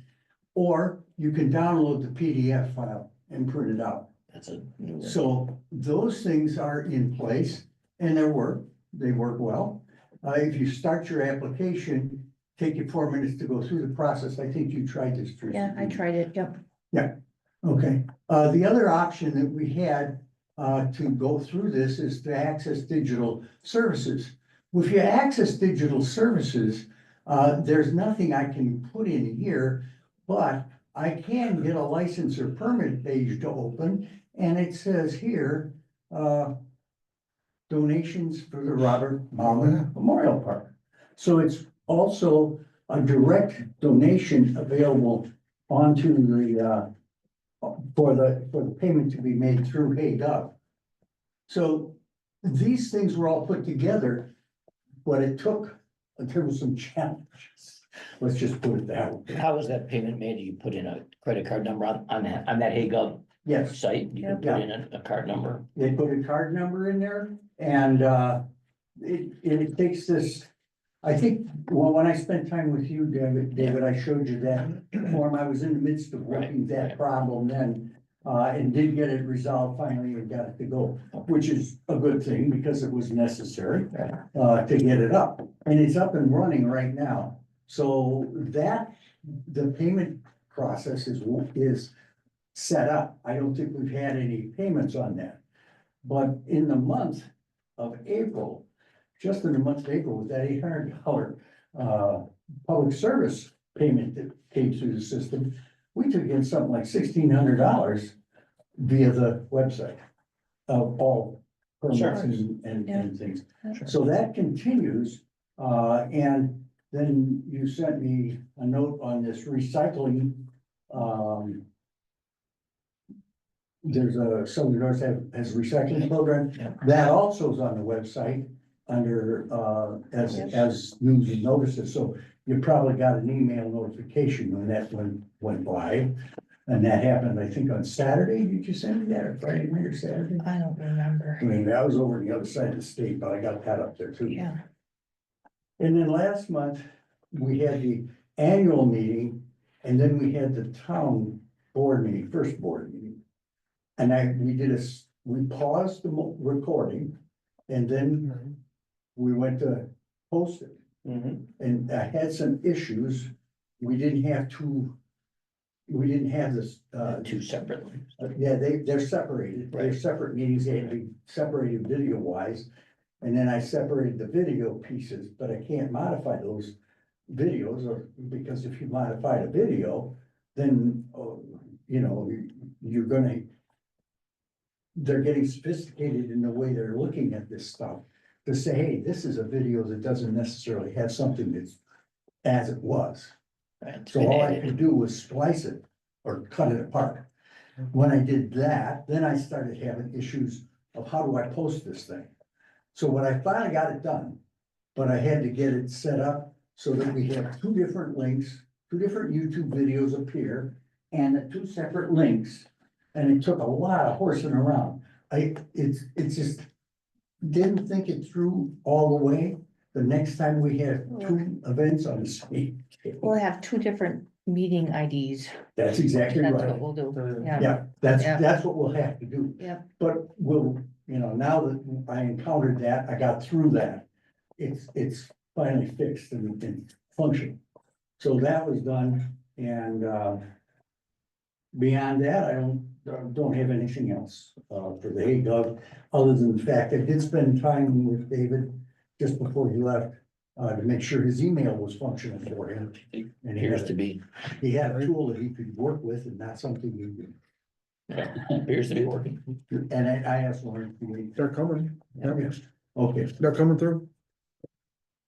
or you can download the PDF file and print it out. That's a new one. So those things are in place and they work well. If you start your application, take you 4 minutes to go through the process. I think you tried this, Teresa. Yeah, I tried it, yep. Okay, the other option that we had to go through this is to access digital services. If you access digital services, there's nothing I can put in here, but I can get a license or permit page to open, and it says here, donations for the Robert Bauman Memorial Park. So it's also a direct donation available onto the, for the payment to be made through HayGov. So these things were all put together, but it took, there were some challenges. Let's just put it that way. How was that payment made? Do you put in a credit card number on that HayGov Yes, site? You can Yeah. put in a card number. they put a card number in there and it takes this. I think, well, when I spent time with you, David, I showed you that form. I was in the midst of working that Right. problem then. And did get it resolved finally and got it to go, which is a good thing because it was necessary to get it up. And it's up and running right now. So that, the payment process is set up. I don't think we've had any payments on that. But in the month of April, just in the month of April, with that $800 public service payment that came through the system, we took in something like $1,600 via the website of all permits and things. Sure. So that continues, and then you sent me a note on this recycling. There's a, Southern North has a recycling program, Yeah. that also is on the website under, as news and notices, so you probably got an email notification when that went live. And that happened, I think, on Saturday. Did you send me that, or Friday night or Saturday? I don't remember. I mean, I was over on the other side of the state, but I got that up there too. Yeah, And then last month, we had the annual meeting, and then we had the town board meeting, first board meeting. And we paused the recording, and then we went to post it. And I had some issues. We didn't have this, Two separate ones. yeah, they're separated. They're Right. separate meetings. They had to be separated video wise. And then I separated the video pieces, but I can't modify those videos, or because if you modify the video, then, you know, they're getting sophisticated in the way they're looking at this stuff. To say, hey, this is a video that doesn't necessarily have something that's as it was. Right. So all I could do was splice it or cut it apart. When I did that, then I started having issues of how do I post this thing? So when I finally got it done, but I had to get it set up so that we have two different links, two different YouTube videos appear, and the two separate links. And it took a lot of horsing around. It's just didn't think it through all the way. The next time we have two events on the same day. we'll have two different meeting IDs. That's exactly That's right. what we'll do, yeah. Yeah, Yeah. that's what we'll have to do. Yeah. But we'll, now that I encountered that, I got through that. It's finally fixed and functional. So that was done and, beyond that, I don't have anything else, for the hay gov, other than the fact I did spend time with David just before he left, to make sure his email was functional for him. And Appears to be, he had a tool that he could work with and not something he appears to be working. and I asked Lauren. They're coming. Yeah, Okay, they're coming through.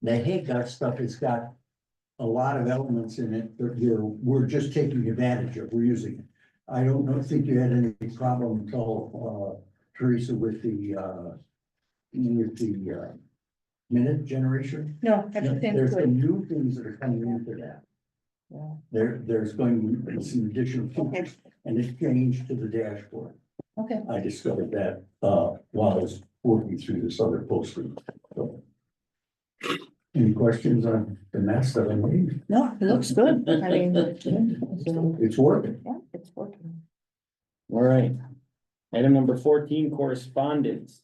the hay gov stuff has got a lot of elements in it that we're just taking advantage of, we're using it. I don't think you had any problem until, Teresa, with the minute generation. No, everything's There's some good. new things that are coming into that. Yeah. There's going to be some additional features and it's changed to the dashboard. Okay, I discovered that, while I was working through this other posting. So, any questions on the mess that I made? no, it looks good. I mean, so, It's working. yeah, it's working. All right. Item number 14, correspondence.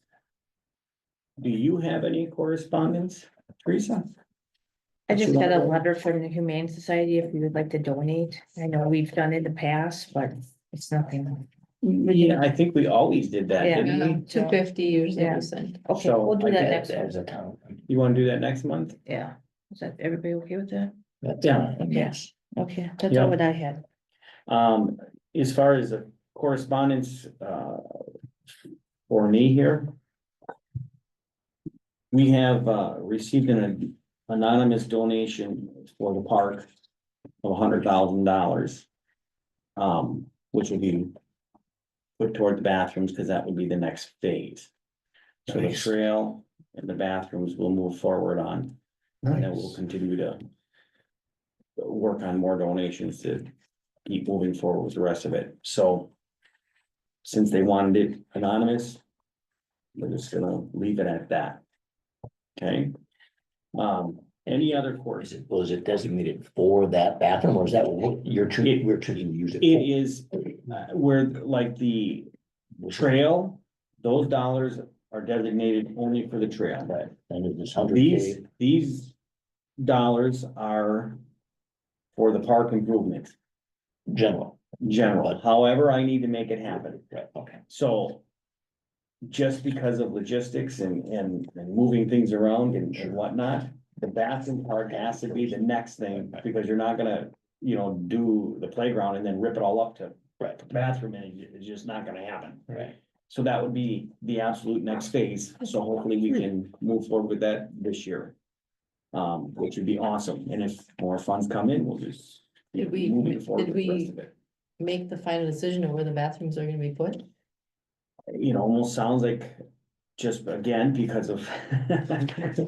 Do you have any correspondence, Teresa? I just got a letter from the Humane Society if you would like to donate. I know we've done it in the past, but it's nothing. Yeah, I think we always did that, Yeah. didn't we? 250 usually Yeah. we send. Okay, So, we'll do I that bet next that one. as a town. You wanna do that next month? Yeah. Is that everybody okay with that? That's Yeah. fine, yes. Okay, that's Yeah. all what I had. As far as the correspondence, for me here. We have, received an anonymous donation for the park of $100,000. Which would be put toward the bathrooms, because that would be the next phase. So the Nice. trail and the bathrooms will move forward on, and then we'll Nice. continue to work on more donations to keep moving forward with the rest of it, so. Since they wanted it anonymous, we're just gonna leave it at that. Okay? Any other course? Was it designated for that bathroom or is that what we're choosing to use it? It is, where like the trail, those dollars are designated only for the trail. Right, and it is 100K. These dollars are for the park improvement, General, general. However, I need to make it happen. right, okay. So just because of logistics and moving things around and whatnot, the bathroom part has to be the next thing, because you're not gonna, do the playground and then rip it all up to Right, the bathroom, and it's just not gonna happen. right. So that would be the absolute next phase, so hopefully we can move forward with that this year. Which would be awesome, and if more funds come in, we'll just. keep Did we- moving forward did with the rest we- of it. Make the final decision of where the bathrooms are gonna be put? Almost sounds like, just again, because of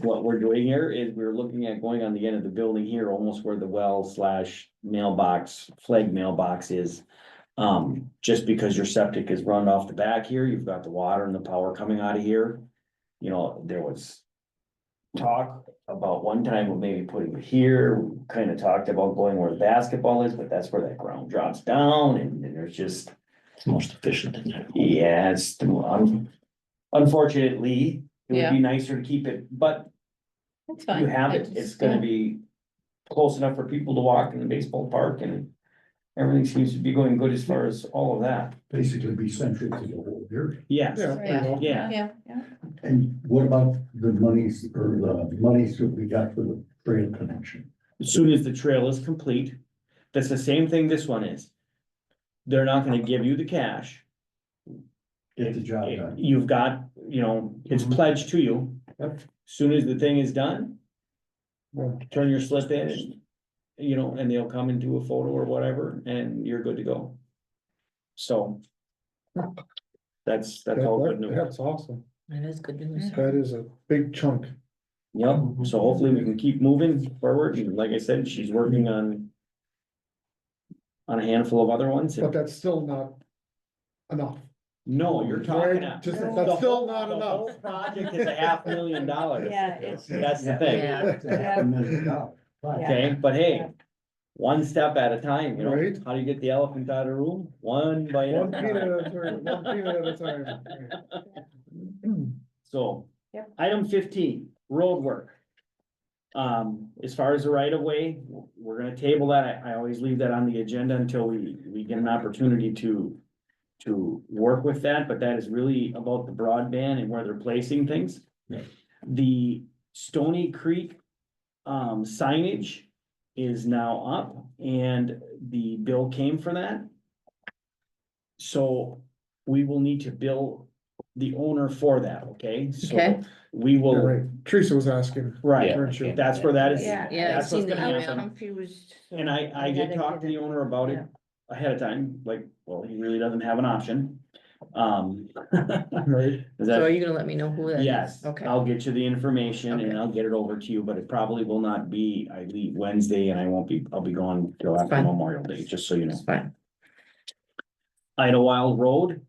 what we're doing here, is we're looking at going on the end of the building here, almost where the well slash mailbox, flag mailbox is. Just because your septic is run off the back here, you've got the water and the power coming out of here. There was talk about one time of maybe putting it here, we kind of talked about going where the basketball is, but that's where that ground drops down, and there's just. It's most efficient. Isn't it? Yeah, unfortunately, it would Yeah. be nicer to keep it, but That's fine. you have I it, just- it's gonna yeah. be close enough for people to walk in the baseball park, and everything seems to be going good as far as all of that. Basically be centric to the whole area. Yes, Yeah, there you go. yeah, Yeah, And what about the monies that we got for the trail connection? as soon as the trail is complete, that's the same thing this one is. They're not gonna give you the cash. Get the job done. You've got, it's pledged to you. Yep. Soon as the thing is done, Well, turn your slip in, and they'll come and do a photo or whatever, and you're good to go. So. That's all good news. That's awesome. that is good news. That is a big chunk. Yep, so hopefully we can keep moving forward, and like I said, she's working on a handful of other ones. But that's still not enough. No, you're talking. Right, just- the that's still whole- not the enough. whole Project is $500,000. Yeah, it's, That's the thing, Yeah. It's a $500,000. okay, but hey, one step at a time, you know, Right. how do you get the elephant out of the room? One bite at One a peanut time. at a time, one peanut at a time. So, Yep. item 15, road work. As far as the right of way, we're gonna table that. I always leave that on the agenda until we get an opportunity to work with that, but that is really about the broadband and where they're placing things. Yeah. The Stony Creek, signage is now up and the bill came for that. So we will need to bill the owner for that, okay? So Okay. we You're will, right, Teresa was asking. right, weren't you? that's where that is. Yeah. Yeah, I've That's what's seen the gonna I was happen. confused. so And I did gotta talk to get the it. owner about it Yeah. ahead of time, like, well, he really doesn't have an option. Right, Is So are that, you gonna let me know who that is? yes, Okay. I'll get you the information and Okay. I'll get it over to you, but it probably will not be, I leave Wednesday and I'll be gone till after Fine. Memorial Day, just so you know. That's fine. Idlewild Road,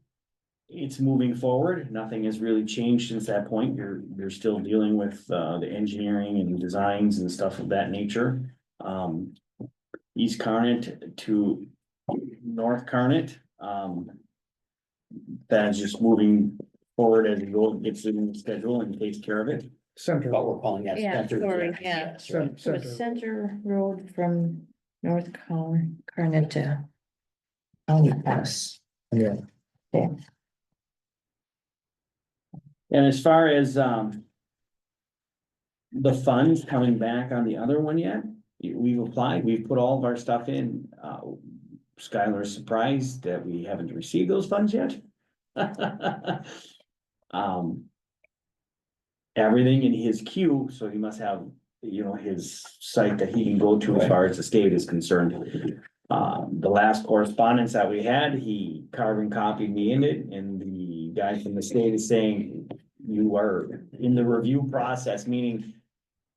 it's moving forward. Nothing has really changed since that point. You're still dealing with, the engineering and designs and stuff of that nature. East Carnet to North Carnet, that is just moving forward as it goes, gets in the schedule and takes care of it. center, But we're calling that. Yeah, center sorry, DX, yeah. yes, right. So center. it's Center Road from North Carnet to County Pass. Yeah. And as far as, the funds coming back on the other one yet, we've applied, we've put all of our stuff in. Skylar's surprised that we haven't received those funds yet. Everything in his queue, so he must have, his site that he can go to as far as the state is concerned. The last correspondence that we had, he carbon copied me in it, and the guy from the state is saying you are in the review process, meaning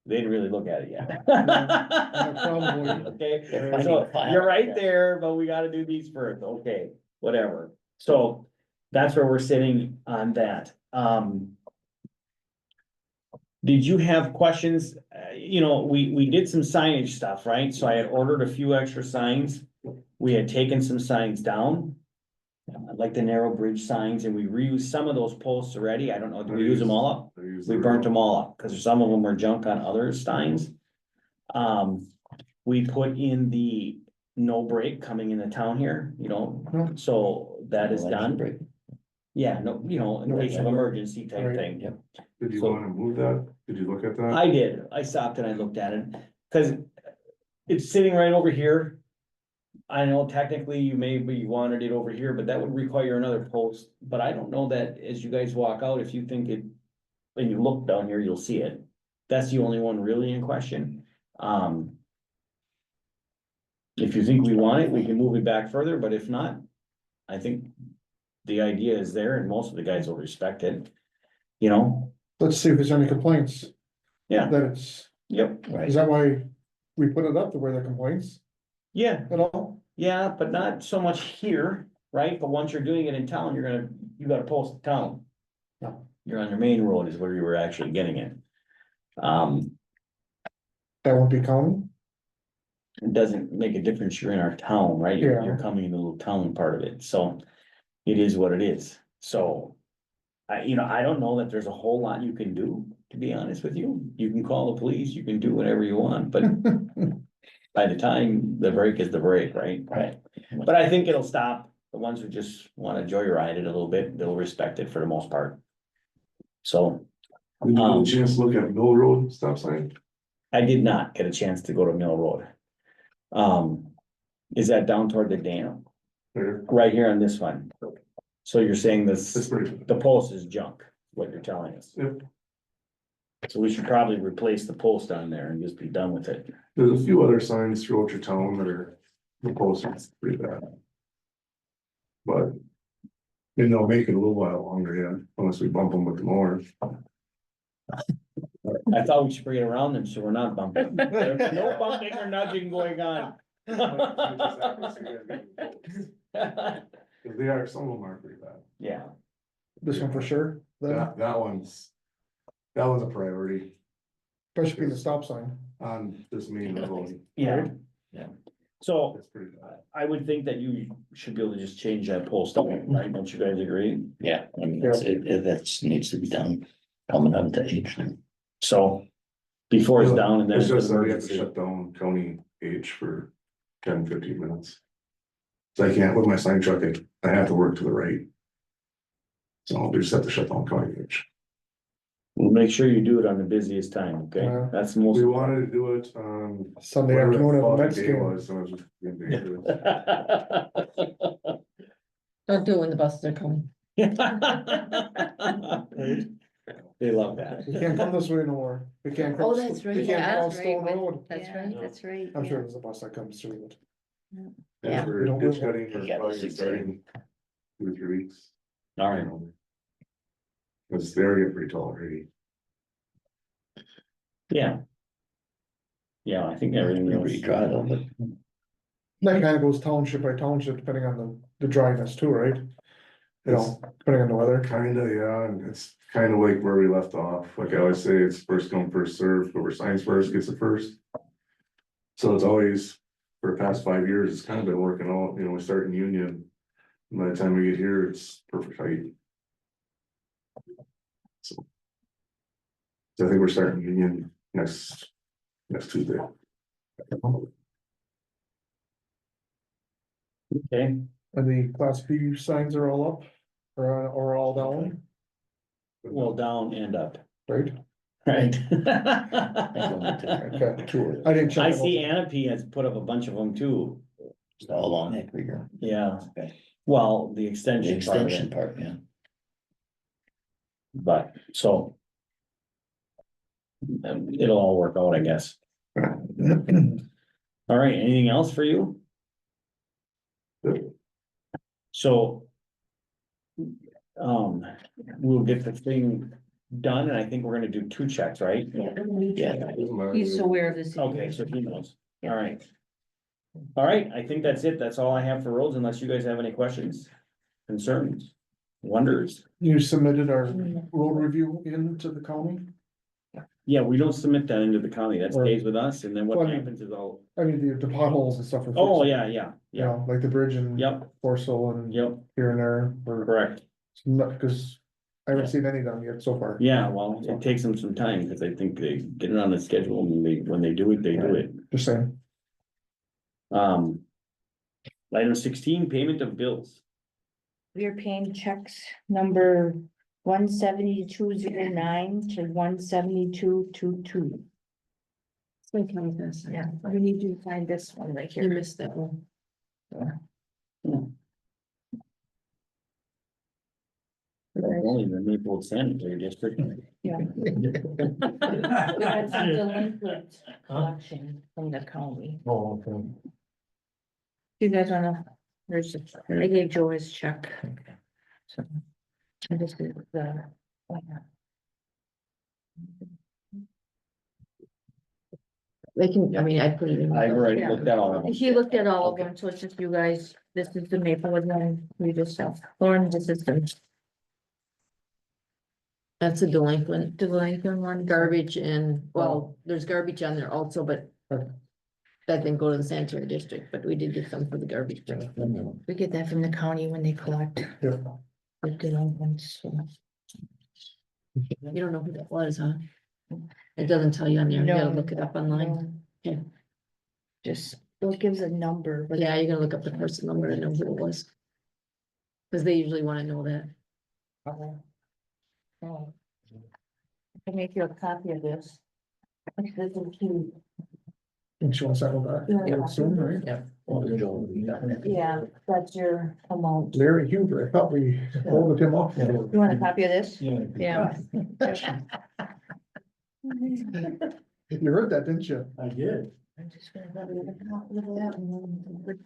they didn't really look at it yet. probably. Okay, They're so finding file, you're right yeah. there, but we gotta do these first, okay, whatever. So that's where we're sitting on that. Did you have questions? We did some signage stuff, right? So I had ordered a few extra signs. We had taken some signs down. Like the narrow bridge signs, and we reused some of those posts already. I don't know, did we use them all up? We burnt them all up, because some of them were junk on other signs. We put in the no break coming into town here, so that is done. Yeah, no, in case of emergency type Right. thing. Yep. Did you So- wanna move that? Did you look at that? I did, I stopped and I looked at it, cause it's sitting right over here. I know technically you maybe wanted it over here, but that would require another post, but I don't know that as you guys walk out, if you think it. When you look down here, you'll see it, that's the only one really in question. If you think we want it, we can move it back further, but if not, I think. The idea is there and most of the guys will respect it, Let's see if there's any complaints. Yeah. That it's, yep, is that why we put it up to where the complaints yeah. at all? Yeah, but not so much here, right? But once you're doing it in town, you gotta post the town. Yeah. You're on your main road is where you were actually getting it. That won't be county? It doesn't make a difference, you're in our town, right? You're Yeah. coming in the little town part of it, so. It is what it is, so. I don't know that there's a whole lot you can do, to be honest with you. You can call the police, you can do whatever you want, but. By the time the break is the break, right? Right. But I think it'll stop. The ones who just wanna joyride it a little bit, they'll respect it for the most part. So Did you get a chance to look at Mill Road stop sign? I did not get a chance to go to Mill Road. Is that down toward the dam? There, Right here on this one? So you're saying that's this, pretty. the post is junk, what you're telling us? Yep. So we should probably replace the post on there and just be done with it. There's a few other signs throughout your town that are, the post is pretty bad. But. Maybe they'll make it a little while longer, yeah, unless we bump them with the mower. I thought we should bring it around them, so we're not bumping. There's no bumping or nudging going on. Cause they are, some of them are pretty bad. Yeah, This one for sure, then, That one's a priority especially being the stop sign. on this main road. yeah. So That's pretty bad. I would think that you should be able to just change that post up, right? Don't you guys agree? Yeah, I mean, that's needs to be done, coming up to age. So before it's down and then. It's just that we have to emergency. shut down County H for 10-15 minutes. So I can't, with my sign truck, I have to work to the right. So we just have to shut down County H. We'll make sure you do it on the busiest time, okay? Yeah. That's the most. We wanted to do it on. Sunday whatever afternoon at the foggy Mets day game. was, so I was just getting into it. Don't do it when the buses are coming. They love that. We can't come this way no more. We can't. Oh, cross- that's right. We can't Yeah, cross that's right. Stone Road. That's Yeah, right. that's right. I'm sure yeah. there's a bus that comes through it. And Yeah. for Don't ditch move. cutting, we're Yeah, probably that's starting 2 or 3 weeks. All right. Cause they're getting pretty tall already. Yeah. Yeah, I think everything else. Pretty dry though, but That kind of goes township by township, depending on the dryness too, right? You know, depending on the weather. Kinda, yeah, and it's kind of like where we left off, like I always say, it's first come, first served, whoever signs first gets it first. So it's always, for the past 5 years, it's kind of been working out, you know, we start in Union. and By the time we get here, it's perfect height. So I think we're starting Union next Tuesday. Okay, And the class B signs are all up or all down, well, down and up, right? right? Okay, tour. I didn't check. I them see out. Anapi has put up a bunch of them too, it's all along that rigor. yeah, Okay. well, the The extension part of extension it, part, yeah. but, so. It'll all work out, I guess. All right, anything else for you? So. We'll get the thing done, and I think we're gonna do 2 checks, right? Yeah. He's aware of this. Okay, so he knows, all right. All right, I think that's it, that's all I have for roads, unless you guys have any questions, concerns, wonders. You submitted our road review into the county? Yeah, we don't submit that into the county, that stays with us, and then what Well, happens is all, I mean, the potholes and stuff. are oh, fixed. yeah, Yeah, like the bridge in yep, Forestville and yep, here and there, or, correct. because I haven't seen any done yet so far. Yeah, well, it takes them some time, because I think they get it on the schedule, and when they do it, they do it. Just saying. Item 16, payment of bills. We are paying checks number 17209 to 17222. So can we pass that? Yeah, we need to find this one right You here. missed that one. Only the Maple Sanitary District. Yeah. We got some delinquent collection from the county. Oh, okay. You guys wanna, there's, I gave Joe his check. So. And this is the. They can, I mean, I put it in. I've already looked at all of them. He looked at all of them, so it's just you guys, this is the Maplewood one, we just have, Lauren, this is the That's a delinquent delinquent one. garbage and, well, there's garbage on there also, but. Okay. That didn't go to the sanitary district, but we did get some for the garbage. We get that from the county when they collect Yeah. the delinquents. So. You don't know who that was, huh? It doesn't tell you on there, you gotta No, look it up online. no. Yeah. Just, well, it gives a number, but Yeah, you're gonna look up the person number and know who it was. Cause they usually wanna know that. Oh. I can make you a copy of this. This is cute. And she wants to settle that Yeah. soon, right? Yeah, that's your amount. Larry Huber, I thought we folded him off. You want a copy of this? Yeah. Yeah. You heard that, didn't you? I did. I'm just gonna grab a little bit of that and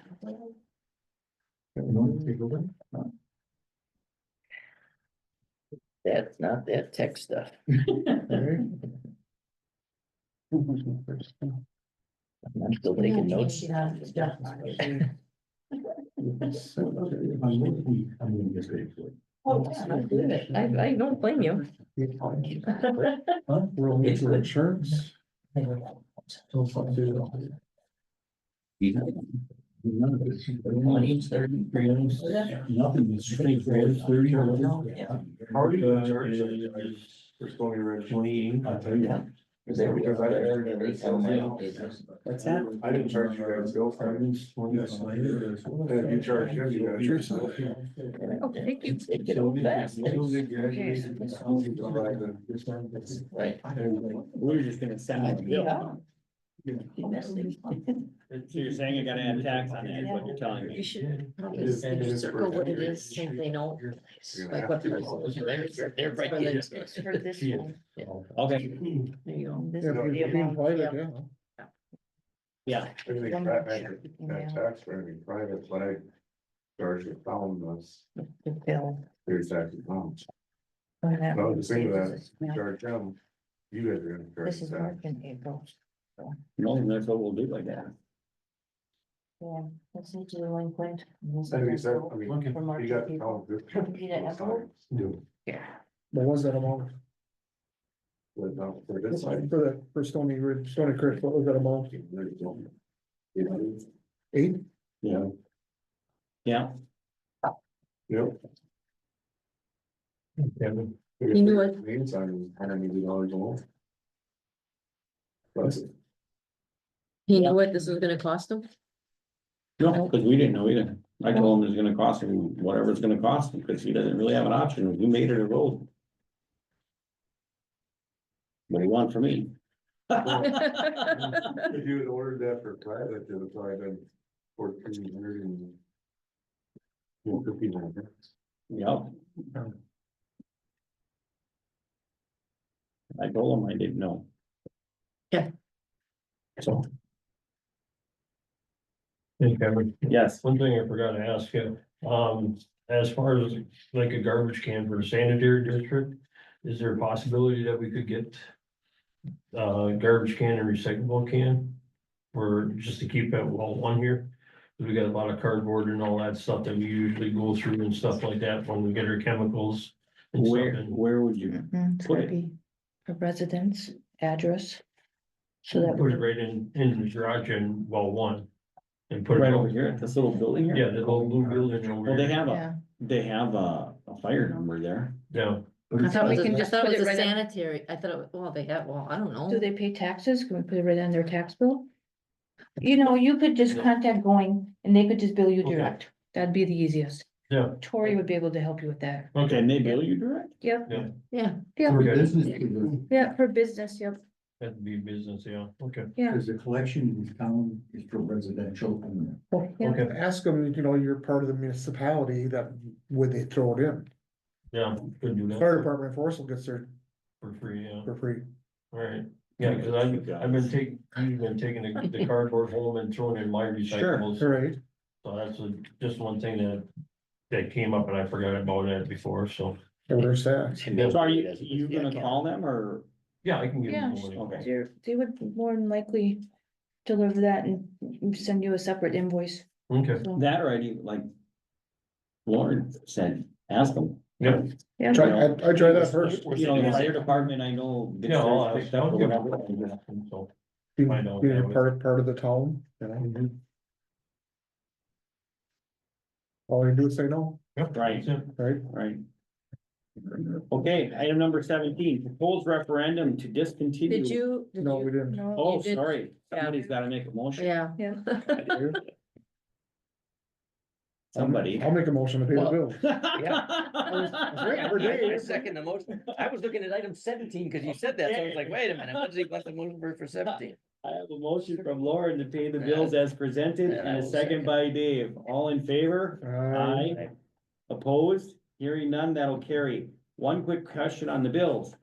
That's not that tech stuff. I'm still taking notes. Oh, yeah, do it. I don't blame you. We'll need your insurance. Money, 30 grams. Nothing, it's 20 grams, 30. Yeah. How are you in charge? For Stony Ridge. 28. Yeah. Because I didn't- What's that? I didn't charge you guys bill for it. Yes. And if you charge him, you gotta. charge him. Oh, thank you. Take it over fast. Right. We were just gonna send it to Bill. Yeah. So you're saying you gotta add tax on that, is what you're telling You me? should probably circle what it is, since they know. Like what. They're right here. For this one. Okay, There you go. This Yeah, is if the you can amount. find it, Yeah. yeah. yeah, Everything One that, more check. that tax for any private flag. Charge the town was The bill. 30 pounds. on that No, one. the thing with This is that, now- charge them, you guys are gonna charge This is that. March and April. no, that's what we'll do like that. Yeah, that's each delinquent. And this is I think it's that, April I mean, for March you got and the April. town. You need an envelope? Yeah. What was that amount For this side. for Stony Ridge, Stony Creek, what was that amount? 8? Yeah, Yeah, yep. You knew it. Meantime, $180 a month. That's it. He knew what this was gonna cost him? no, because we didn't know either. I told him it's gonna cost him whatever it's gonna cost him, because he doesn't really have an option, he made it a road. What he want from me? If you had ordered that for private, it would probably been 1,400 and. 1,500. Yep. I told him I didn't know. Yeah. So, Hey, Kevin, yes, one thing I forgot to ask you, as far as like a garbage can for a sanitary district, is there a possibility that we could get garbage can and recyclable can? Or just to keep it all one here? 'Cause we got a lot of cardboard and all that stuff that we usually go through and stuff like that when we get our chemicals. And stuff in. where would you? It's Put gotta it- be a residence address. So that. Put it right in the garage in well one. And put it Right over over here at this little building here? Yeah, the whole blue building over Well, they here. have Yeah. a fire number there. Yeah, I thought We it was, can I just thought put it was it a right on- sanitary, I thought, well, they have, well, I don't know. Do they pay taxes? Can we put it right on their tax bill? You know, you could just No. contact going and they could just bill you Okay. direct. That'd be the easiest. yeah, Tori would be able to help you with that. okay. Can they bill you direct? Yep, Yeah, yep, Okay. yeah, for business, yep, That'd be business, yeah, okay, yeah. Because the collection in town is for residential only. Yeah. okay, Ask them, you know, you're part of the municipality, that would they throw it in? yeah, could do Fire that department, Forestville gets their for free, yeah, for free. alright. Yeah, cause I've been taking the cardboard home and throwing it in my recyclables, Right, so that's just one thing that came up and I forgot about it before, so. and there's that. So are you gonna call them or? Yeah, I can give Yeah. them the money. Okay. They would more than likely deliver that and send you a separate invoice. Okay, So, That or like Lauren said, ask them. yeah, yeah, I try that first. You know, the fire department, I know. gets yeah, theirs I'll picked up or give whatever. them, so, Being Find out being how a it- part of the town, you know, mhm. all you do is say no, Yep, Right. that's it. right? Right. Okay, item number 17, proposed referendum to discontinue. did you? No, we didn't. no, Oh, you did- sorry, somebody's gotta make a motion. Yeah. yeah. Somebody. I'll make a motion to pay the Well- bill. I second the motion. I was looking at item 17 because you said that, so I was like, wait a minute, what does he want the motion for 17? I have a motion from Lauren to pay the bills as presented And I and a will second second. by Dave. All in favor? Aye. Opposed? Hearing none, that'll carry. One quick question on the bills.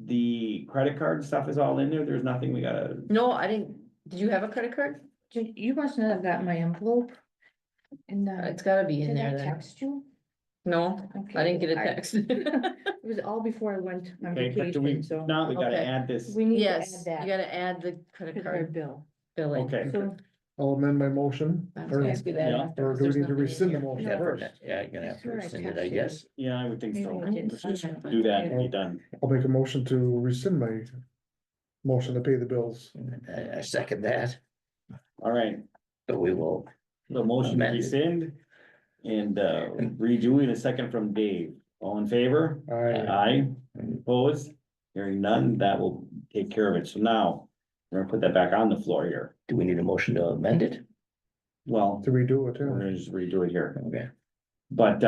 The credit card stuff is all in there. There's nothing we gotta, No, I didn't, did you have a credit card? You must not have gotten my envelope. And, It's gotta be in did I there then. text you? No, Okay, I didn't get a I- text. It was all before I went on okay, but do we, vacation, so. now we gotta Okay. add this. We need to add Yes, you that gotta add the credit to their card bill. billing. Okay, So, I'll amend my motion, I was or gonna ask you that Yeah. after, or 'cause do we there's need to nothing in rescind the here. motion Yeah. first? Yeah, you're gonna have to Sure, I rescind it, I texted guess. yeah, I would think maybe so. I didn't. Let's Do that and be done. I'll make a motion to rescind my motion to pay the bills. I second that. All right. but we will, The motion to Amended. rescind and redoing a second from Dave. All in favor? Aye. Opposed? Hearing none, that will take care of it. So now, we're gonna put that back on the floor here. do we need a motion to amend it? Well, To redo it, we're too. gonna just redo it here. Okay, But,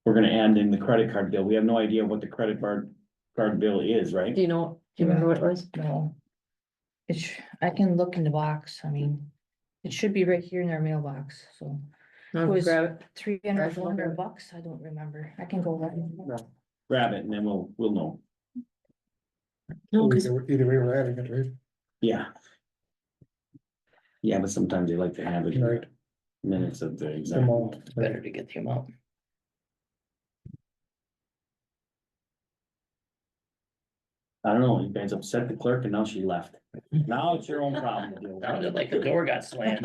we're gonna add in the credit card bill. We have no idea what the credit card bill is, right? Do you remember what it was? No. I can look in the box, I mean, it should be right here in our mailbox, so. No, Was- grab it. 300, Right, 400 okay. bucks, I don't remember, I can go right. Grab it and then we'll know. No, 'cause Either way, we're adding it, right? Yeah. Yeah, but sometimes they like to have it in Right. minutes of the The exam. amount. it's better to get the amount. I don't know, you guys upset the clerk and now she left. Now it's your own problem. to deal with. Sounded like the door got slammed.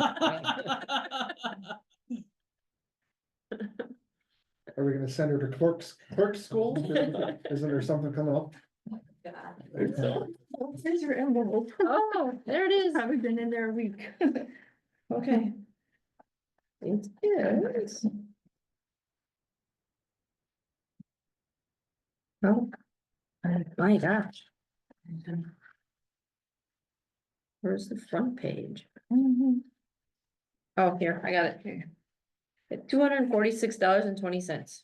Are we gonna send her to clerk school? Isn't there something coming up? So, Here's your envelope. Oh, there it is. Probably been in there a week. Okay. It is. Oh. My gosh. Where's the front page? Mhm. Oh, here, I got it. $246.20.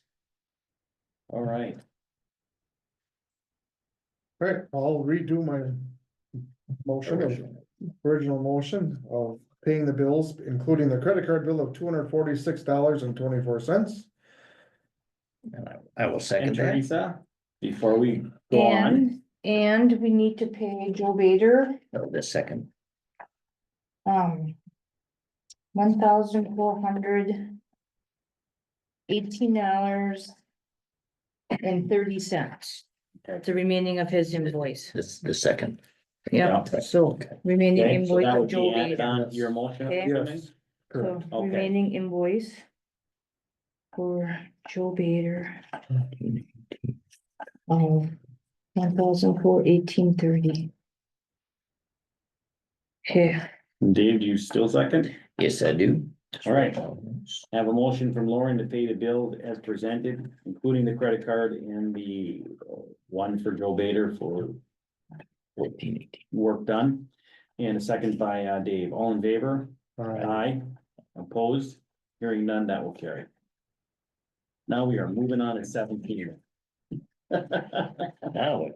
All right, Alright, I'll redo my original motion of paying the bills, including the credit card bill of $246.24. and I will and second that. Teresa, before we go on, And we need to pay Joe Bader, No, the second, $1,418.30. That's the remaining of his invoice. this, the second. Yeah, so remaining okay, so invoice that of would Joe be added Bader. on to your motion. Okay. Yes, So correct. Okay. remaining invoice for Joe Bader of $1,418.30. Okay, Dave, do you still second? Yes, I do. All right. I have a motion from Lauren to pay the bill as presented, including the credit card and the one for Joe Bader for 14, 18. work done. And a second by Dave. All in favor? Alright, Aye. Opposed? Hearing none, that will carry. Now we are moving on to 17. Now,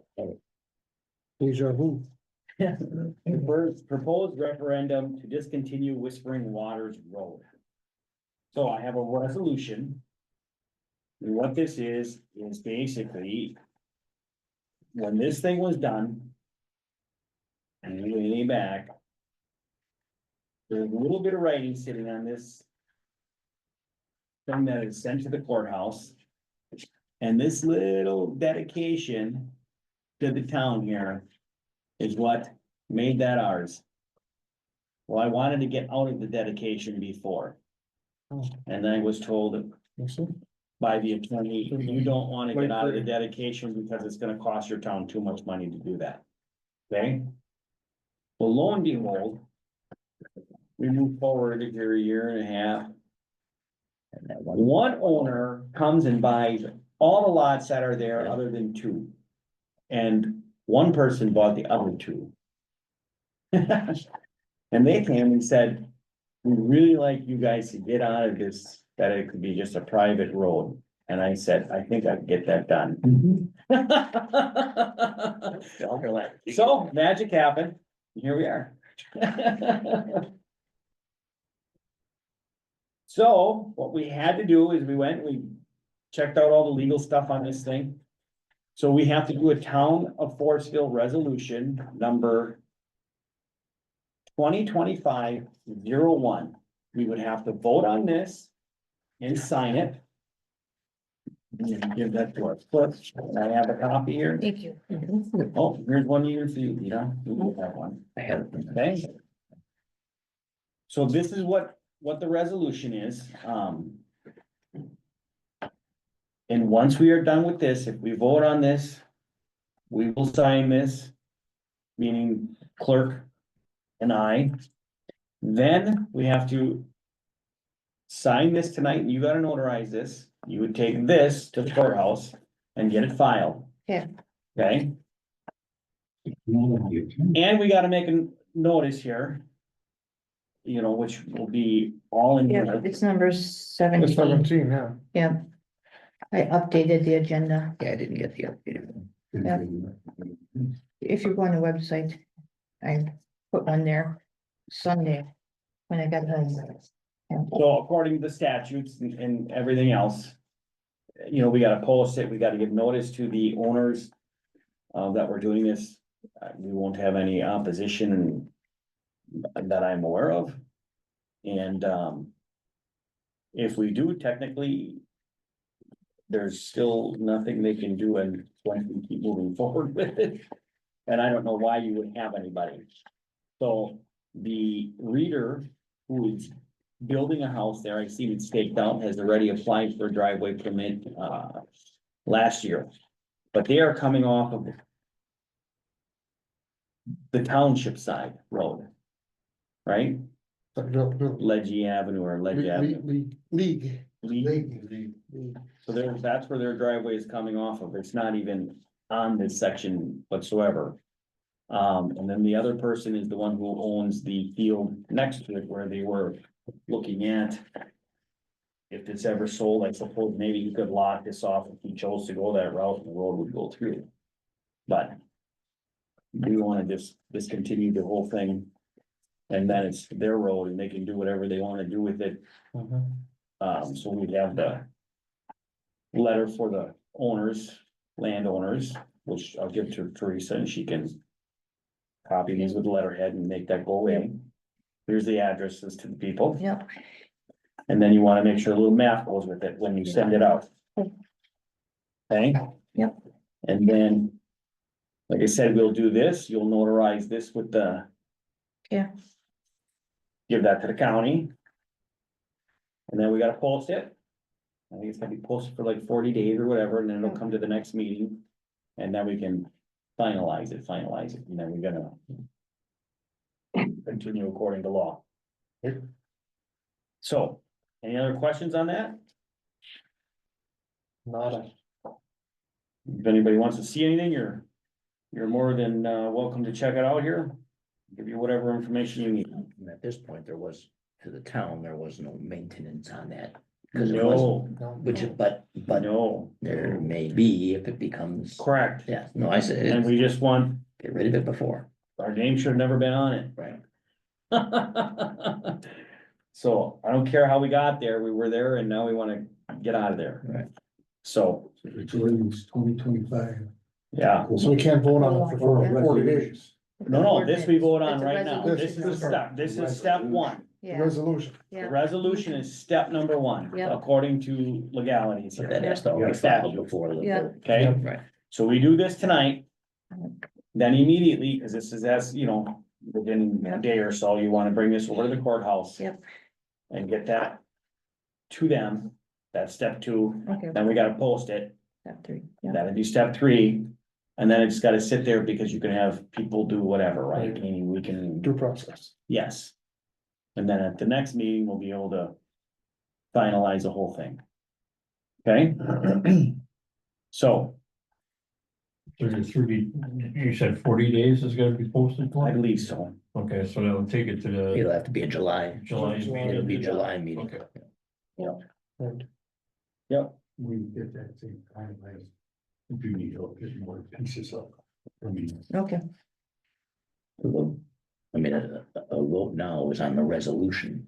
deja vu. Proposed referendum to discontinue Whispering Waters Road. So I have a resolution. And what this is basically. When this thing was done. And way back. There's a little bit of writing sitting on this. Thing that is sent to the courthouse. And this little dedication to the town here is what made that ours. Well, I wanted to get out of the dedication before. And then I was told by the attorney, you don't want to get out of the dedication because it's gonna cost your town too much money to do that. Okay? Well, lo and behold, we moved forward here a year and a half. and that one, One owner comes and buys all the lots that are there other than two. And one person bought the other two. And they came and said, we'd really like you guys to get out of this, that it could be just a private road. And I said, I think I can get that done. So magic happened. Here we are. So what we had to do is we checked out all the legal stuff on this thing. So we have to do a town of Forestville resolution number 2025-01. We would have to vote on this and sign it. And give that to us. Plus, I have a copy here. thank you. Oh, here's one here for you, you know, you have one. I had, Okay. So this is what the resolution is, And once we are done with this, if we vote on this, we will sign this, meaning clerk and I. Then we have to sign this tonight, and you gotta notarize this. You would take this to the courthouse and get it filed. Yeah. Okay, and we gotta make a notice here. You know, which will be all in Yeah, here. it's number It's 17. 17, yeah. Yeah. I updated the agenda. Yeah, I didn't get the updated one. If you go on the website, I put one there Sunday when I got home. Yeah. So according to the statutes and everything else. You know, we gotta post it, we gotta give notice to the owners. That we're doing this, we won't have any opposition that I'm aware of. And, if we do technically. There's still nothing they can do and when we keep moving forward with it. And I don't know why you would have anybody. So the reader who is building a house there, I see it staked out, has already applied for a driveway permit, last year. But they are coming off of the township side road. Right? Ledgy Avenue or Ledge Avenue. League. Lee. So that's where their driveway is coming off of. It's not even on this section whatsoever. And then the other person is the one who owns the field next to it where they were looking at. If it's ever sold, I suppose maybe he could lock this off if he chose to go that route and the road would go through. But we wanna just discontinue the whole thing. And then it's their road and they can do whatever they wanna do with it. So we have the letter for the owners, landowners, which I'll give to Teresa and she can copy these with the letterhead and make that go away. Here's the addresses to the people. Yep. And then you wanna make sure a little map goes with it when you send it out. Okay? Yep. And then, like I said, we'll do this, you'll notarize this with the. Yeah. Give that to the county. And then we gotta post it. I think it's gonna be posted for like 40 days or whatever, and then it'll come to the next meeting. And then we can finalize it, and then we're gonna. Continue according to law. So, any other questions on that? Nada. If anybody wants to see anything, you're more than welcome to check it out here. Give you whatever information you need. And at this point, there was, to the town, there was no maintenance on that. Because it wasn't, No, but no, there may be if it becomes. correct. Yeah, no, I And said, we just want, get rid of it before, our name should have never been on it. right? So I don't care how we got there, we were there and now we wanna get out of there. Right. So, It's ordinance 2025. yeah, So we can't vote on it for 40 days. no, this we vote on It's a right now, this resolution. is step one. Yeah, Resolution. The yeah, resolution is step number one, Yep. according to legalities So here, that has to always follow before the. Yeah. okay? Right. So we do this tonight. Then immediately, cause this is as, you know, within a day or so, you wanna bring this over to the courthouse. Yep. And get that to them, that's step two, okay, then we gotta post it, step 3, yeah, that'd be step three. And then it's gotta sit there because you can have people do whatever, right? Meaning we can, Due process. yes. And then at the next meeting, we'll be able to finalize the whole thing. Okay? So, You said 40 days is gonna be posted for? I believe so. Okay, so that'll take it to the It'll have to be a July, July meeting. it'll be July meeting. Okay. Yep, We get that thing finalized. If you need help, get more pieces up. I mean, okay, I mean, a vote now is on the resolution,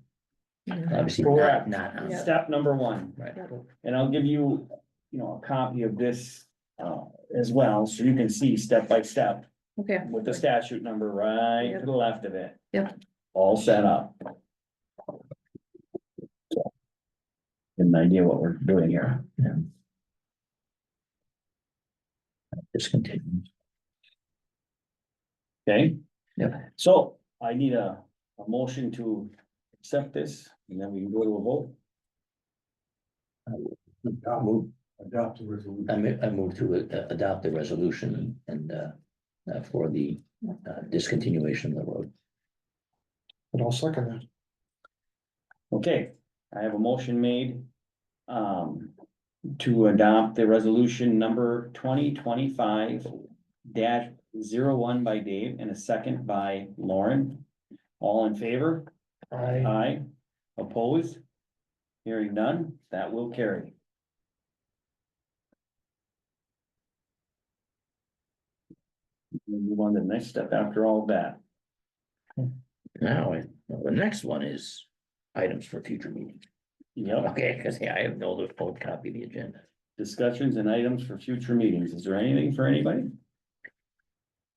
yeah, obviously Correct. not on. step number one. Right. And I'll give you, a copy of this, as well, so you can see step by step okay, with the statute number right to the left of it. Yep. All set up. Get an idea what we're doing here. Discontinued. Okay? Yep. So I need a motion to accept this, and then we can go to a vote. adopt the resolution. I move to adopt the resolution and for the discontinuation of the road. And I'll second that. Okay, I have a motion made. To adopt the resolution number 2025-01 by Dave and a second by Lauren. All in favor? Aye. Opposed? Hearing none, that will carry. We'll move on to the next step after all of that. Now, the next one is items for future meetings. Yep, Okay, because I have no old copy of the agenda. discussions and items for future meetings. Is there anything for anybody?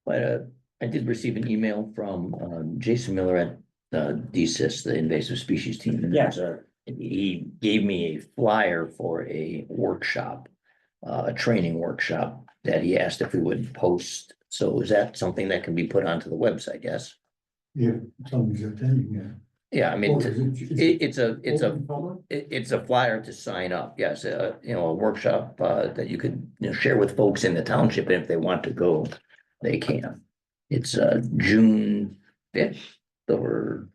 But I did receive an email from Jason Miller at DSIS, the invasive species team. Yes, sir. He gave me a flyer for a workshop, a training workshop that he asked if we would post. So is that something that can be put onto the website? Yes. If somebody's attending, yeah. Yeah, I mean, Or is it- it's a Open public? it's a flyer to sign up. Yes, a workshop that you could, share with folks in the township. And if they want to go, they can. It's June 5th or.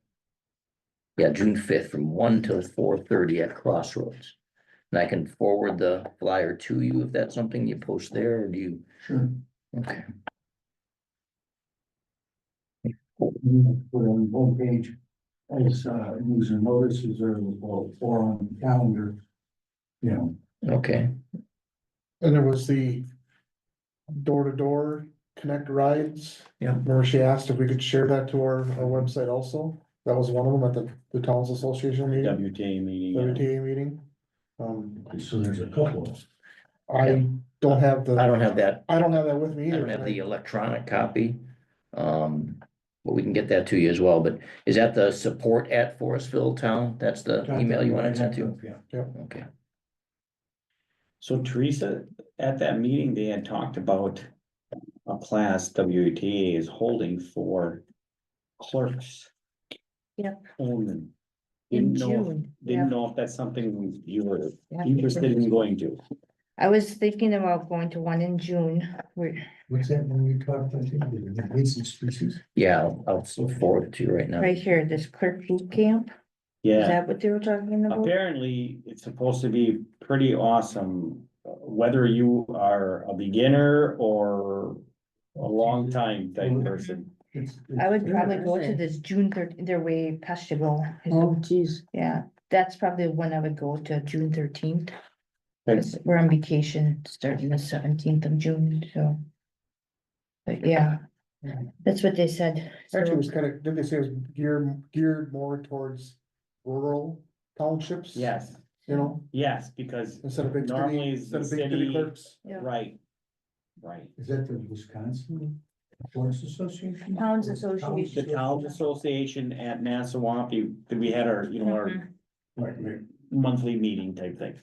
Yeah, June 5th from 1 till 4:30 at Crossroads. And I can forward the flyer to you if that's something you post there, or do you? Sure. Okay. Put on the homepage as user notices or on the calendar. You know, Okay, And there was the door-to-door connect rides. Yeah. Remember she asked if we could share that to our website also? That was one of them at the Towns Association meeting, WTA meeting. WTA meeting. so there's a couple of. I don't have the. I don't have that. I don't have that with me I either. don't have the electronic copy. But we can get that to you as well. But is that the support at Forestville Town? That's the email you want to send to? Yeah. Okay. So Teresa, at that meeting, they had talked about a class WTA is holding for clerks. Yep. Only. In Didn't know, June. didn't Yeah. know if that's something you were Yeah. interested in going to. I was thinking about going to one in June. What's that when we talked, I think, the invasive species? Yeah, I'll forward it to you right now. Right here, this clerk boot camp. Is Yeah, that what they were talking about? apparently it's supposed to be pretty awesome, whether you are a beginner or a long time type person. I would probably go to this June 13th, their way past to go. Oh, geez. Yeah, that's probably when I would go to June 13th. Okay. 'Cause we're on vacation starting the 17th of June, so. But yeah, that's what they said. Actually, it So, was kind of, didn't they say it was geared more towards rural townships? Yes, You know, yes, because instead of big normally city, it's instead the of big city city, clerks. yeah. right, right. Is that the Wisconsin Forest Association? Towns Association. The Towns Association at Nassau, we had our, our Mhm. Right, monthly meeting type thing.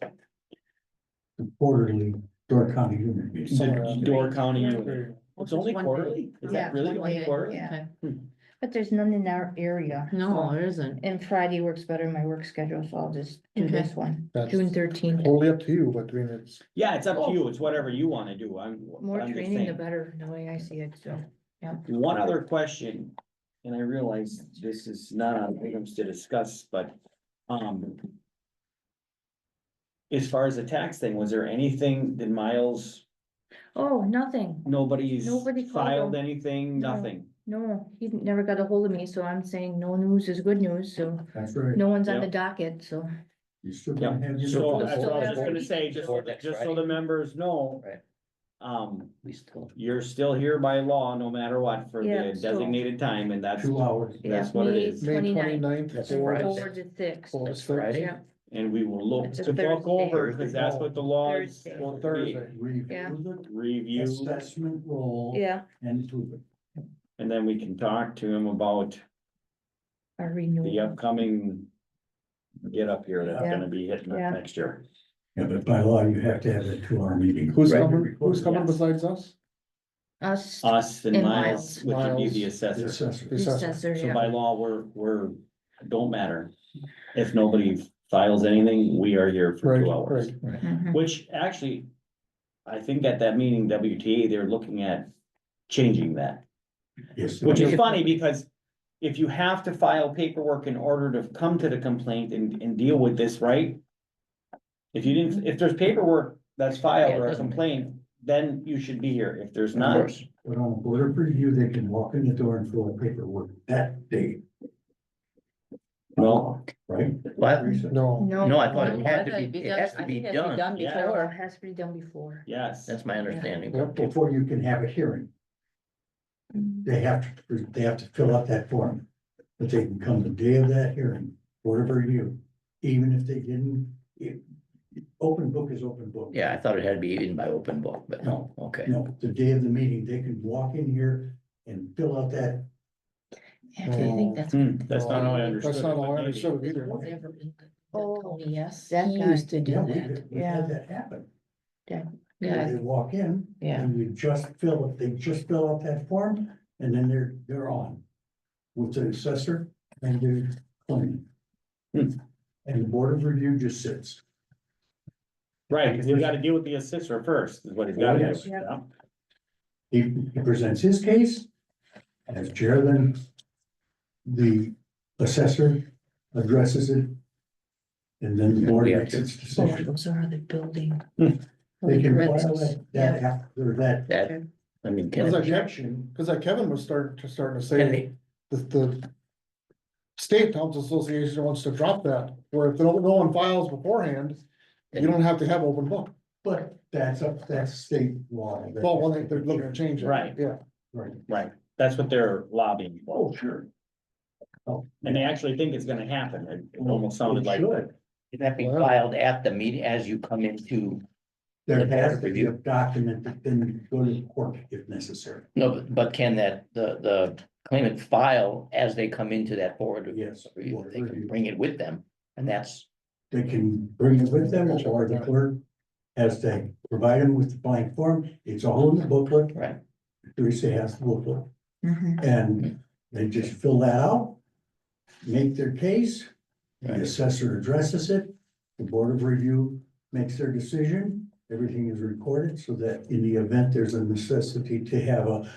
the quarterly Door County Unit meeting. The Door County Yeah. unit. It's Just only one day. quarterly? Is Yeah, that really one only day, quarterly? Yeah. Okay. But there's none in our area. No, so- there isn't. And Friday works better in my work schedule, so I'll just do Okay. this one, That's June 13th. Totally up to you, but I mean, it's, Yeah, it's up to you. It's whatever you wanna do. More I'm just training, the saying. better, the way I see it, so. One other question, and I realize this is not on items to discuss, but, as far as the tax thing, was there anything, did Miles, Oh, nothing. nobody's Nobody called filed him. anything, No. nothing? No, he never got a hold of me, so I'm saying no news is good news, so That's right. no one's on the Yep. docket, so. You still gonna have your. So the that's what I was just full- gonna say, just so the members know. Right. Um, We still. you're still here by law, no matter what, for Yeah, the so- designated time, and that's, 2 hours. Yeah, that's what it May is. May 29th. 29th. That's or- Friday. 4 to 6. Four to That's six. Friday. Yeah, And we will look It's a to look Thursday. over, because that's what the law is Thursday. supposed to be. Thursday, review the Review, assessment roll. yeah, And to and then we can talk to him about our the renewal. upcoming get up here that's Yeah. gonna be hitting us Yeah. next year. Yeah, but by law, you have to have a 2 hour meeting. Who's Right. coming Yes. besides us? Us, Us and And Miles, Miles. which would be the Miles. assessor. Assessor. The assessor. assessor, So yeah. by law, we're, don't matter. If nobody files anything, we are here for Right, 2 hours. right. Mhm. Which actually, I think at that meeting, WTA, they're looking at changing that. Yes. Which is funny because if you have to file paperwork in order to come to the complaint and deal with this, right? If you didn't, if there's paperwork that's filed Yeah, it or a doesn't- complaint, then you should be here. If there's Of not, course. But on Board of Review, they can walk in the door and fill out paperwork that day, well, right? What? No, No, I thought it No, had I to thought be, it it has to I be think it has to done. Yeah. Oh, before. it has to be done before. yes. That's my understanding. Yep. Before you can have a hearing, they have to fill out that form. But they can come the day of that hearing, Board of Review, even if they didn't, open book is open book. Yeah, I thought it had to be in by open book, but no, okay. No, the day of the meeting, they can walk in here and fill out that. Actually, I think that's. That's not how I understood. that's not it, how but I maybe. understood it either. Oh, Yes, that he guy. used to do Yeah, that. we had that happen. Yeah. They walk in Yeah. and they just fill out that form and then they're on with the assessor and the claim. Hmm. And the Board of Review just sits. Right, because you gotta deal with the assessor first, is what he's gotta Yes. do. Yeah. He presents his case as chair, then the assessor addresses it. And then the board Yeah. makes its Oh, decision. those are the building. They can file Corrections. that after that That, I mean, Cause can, I objection. Cause like Kevin was starting to can say, they, the State Council Association wants to drop that, where if no one files beforehand, you don't have to have open book. But that's state law. Well, when they're looking to change it. Right. Yeah. Right. Right, that's what they're lobbying for, Oh, sure. Oh, and they actually think it's gonna happen, it almost sounded like. should. can that be filed at the meeting as you come into? There The has board to be review. a document that then go to court if necessary. No, but can that, the claimant file as they come into that board? Yes. review? They can bring it with them, and that's, They can bring it with them or the clerk has to provide them with the blank form. It's all in the booklet. right, Teresa has the booklet Mhm. and they just fill that out. Make their case. The Right. assessor addresses it. The Board of Review makes their decision. Everything is recorded so that in the event there's a necessity to have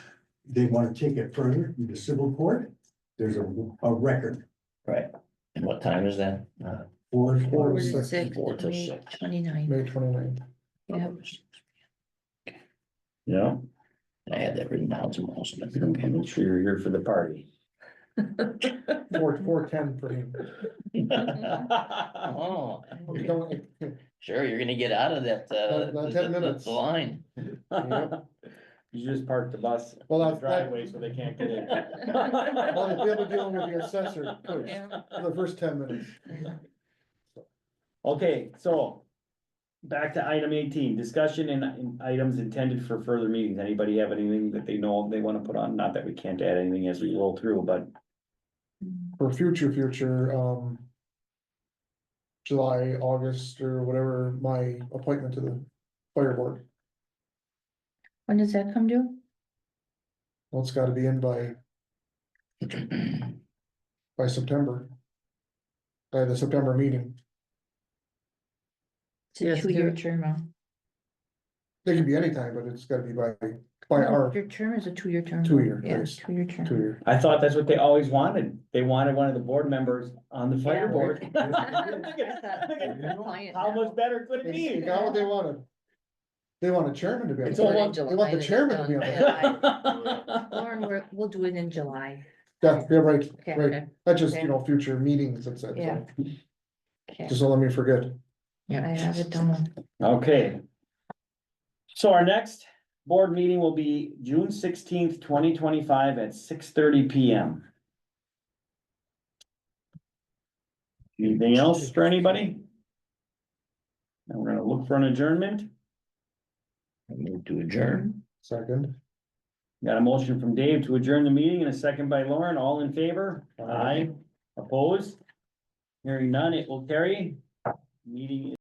they want to take it further into civil court, there's a record. right. And what time is that? For Four to six. 6, May 29. May 29th. Yep. Yeah, I had that written down somewhere else, but okay, make sure you're here for the party. 4:10 for him. Oh, You don't- sure, you're gonna get out of that, Not 10 minutes. the line. You just parked the bus Well, in the that's- driveway so they can't get in. Well, if we have a dealing with the assessor first, Yeah. for the first 10 minutes. Okay, so. Back to item 18, discussion and items intended for further meetings. Anybody have anything that they know they wanna put on? Not that we can't add anything as we roll through, but. For future, July, August, or whatever, my appointment to the fire board. When does that come due? Well, it's gotta be in by September. By the September meeting. It's a Yes, 2-year do- term, huh? It can be anytime, but it's gotta be by No, our Your term is a 2-year term. 2-year, Yeah, yes. 2-year term. 2-year. I thought that's what they always wanted. They wanted one of the board members on the fire Yeah. board. Client How now. much better could it They be? got what they wanted. They want a chairman to be on. It's the board. almost- They want the chairman to be on. the board. Lauren, we'll do it in July. Yeah, yeah, right, Okay, right. okay. That's just, Okay. future meetings, et cetera. Yeah. Okay, Just don't let me forget. I have it done. Okay. So our next board meeting will be June 16th, 2025 at 6:30 PM. Anything else for anybody? Now we're gonna look for an adjournment. I move to adjourn. Second. Got a motion from Dave to adjourn the meeting and a second by Lauren. All in favor? Aye. Opposed? Hearing none, it will carry. Meeting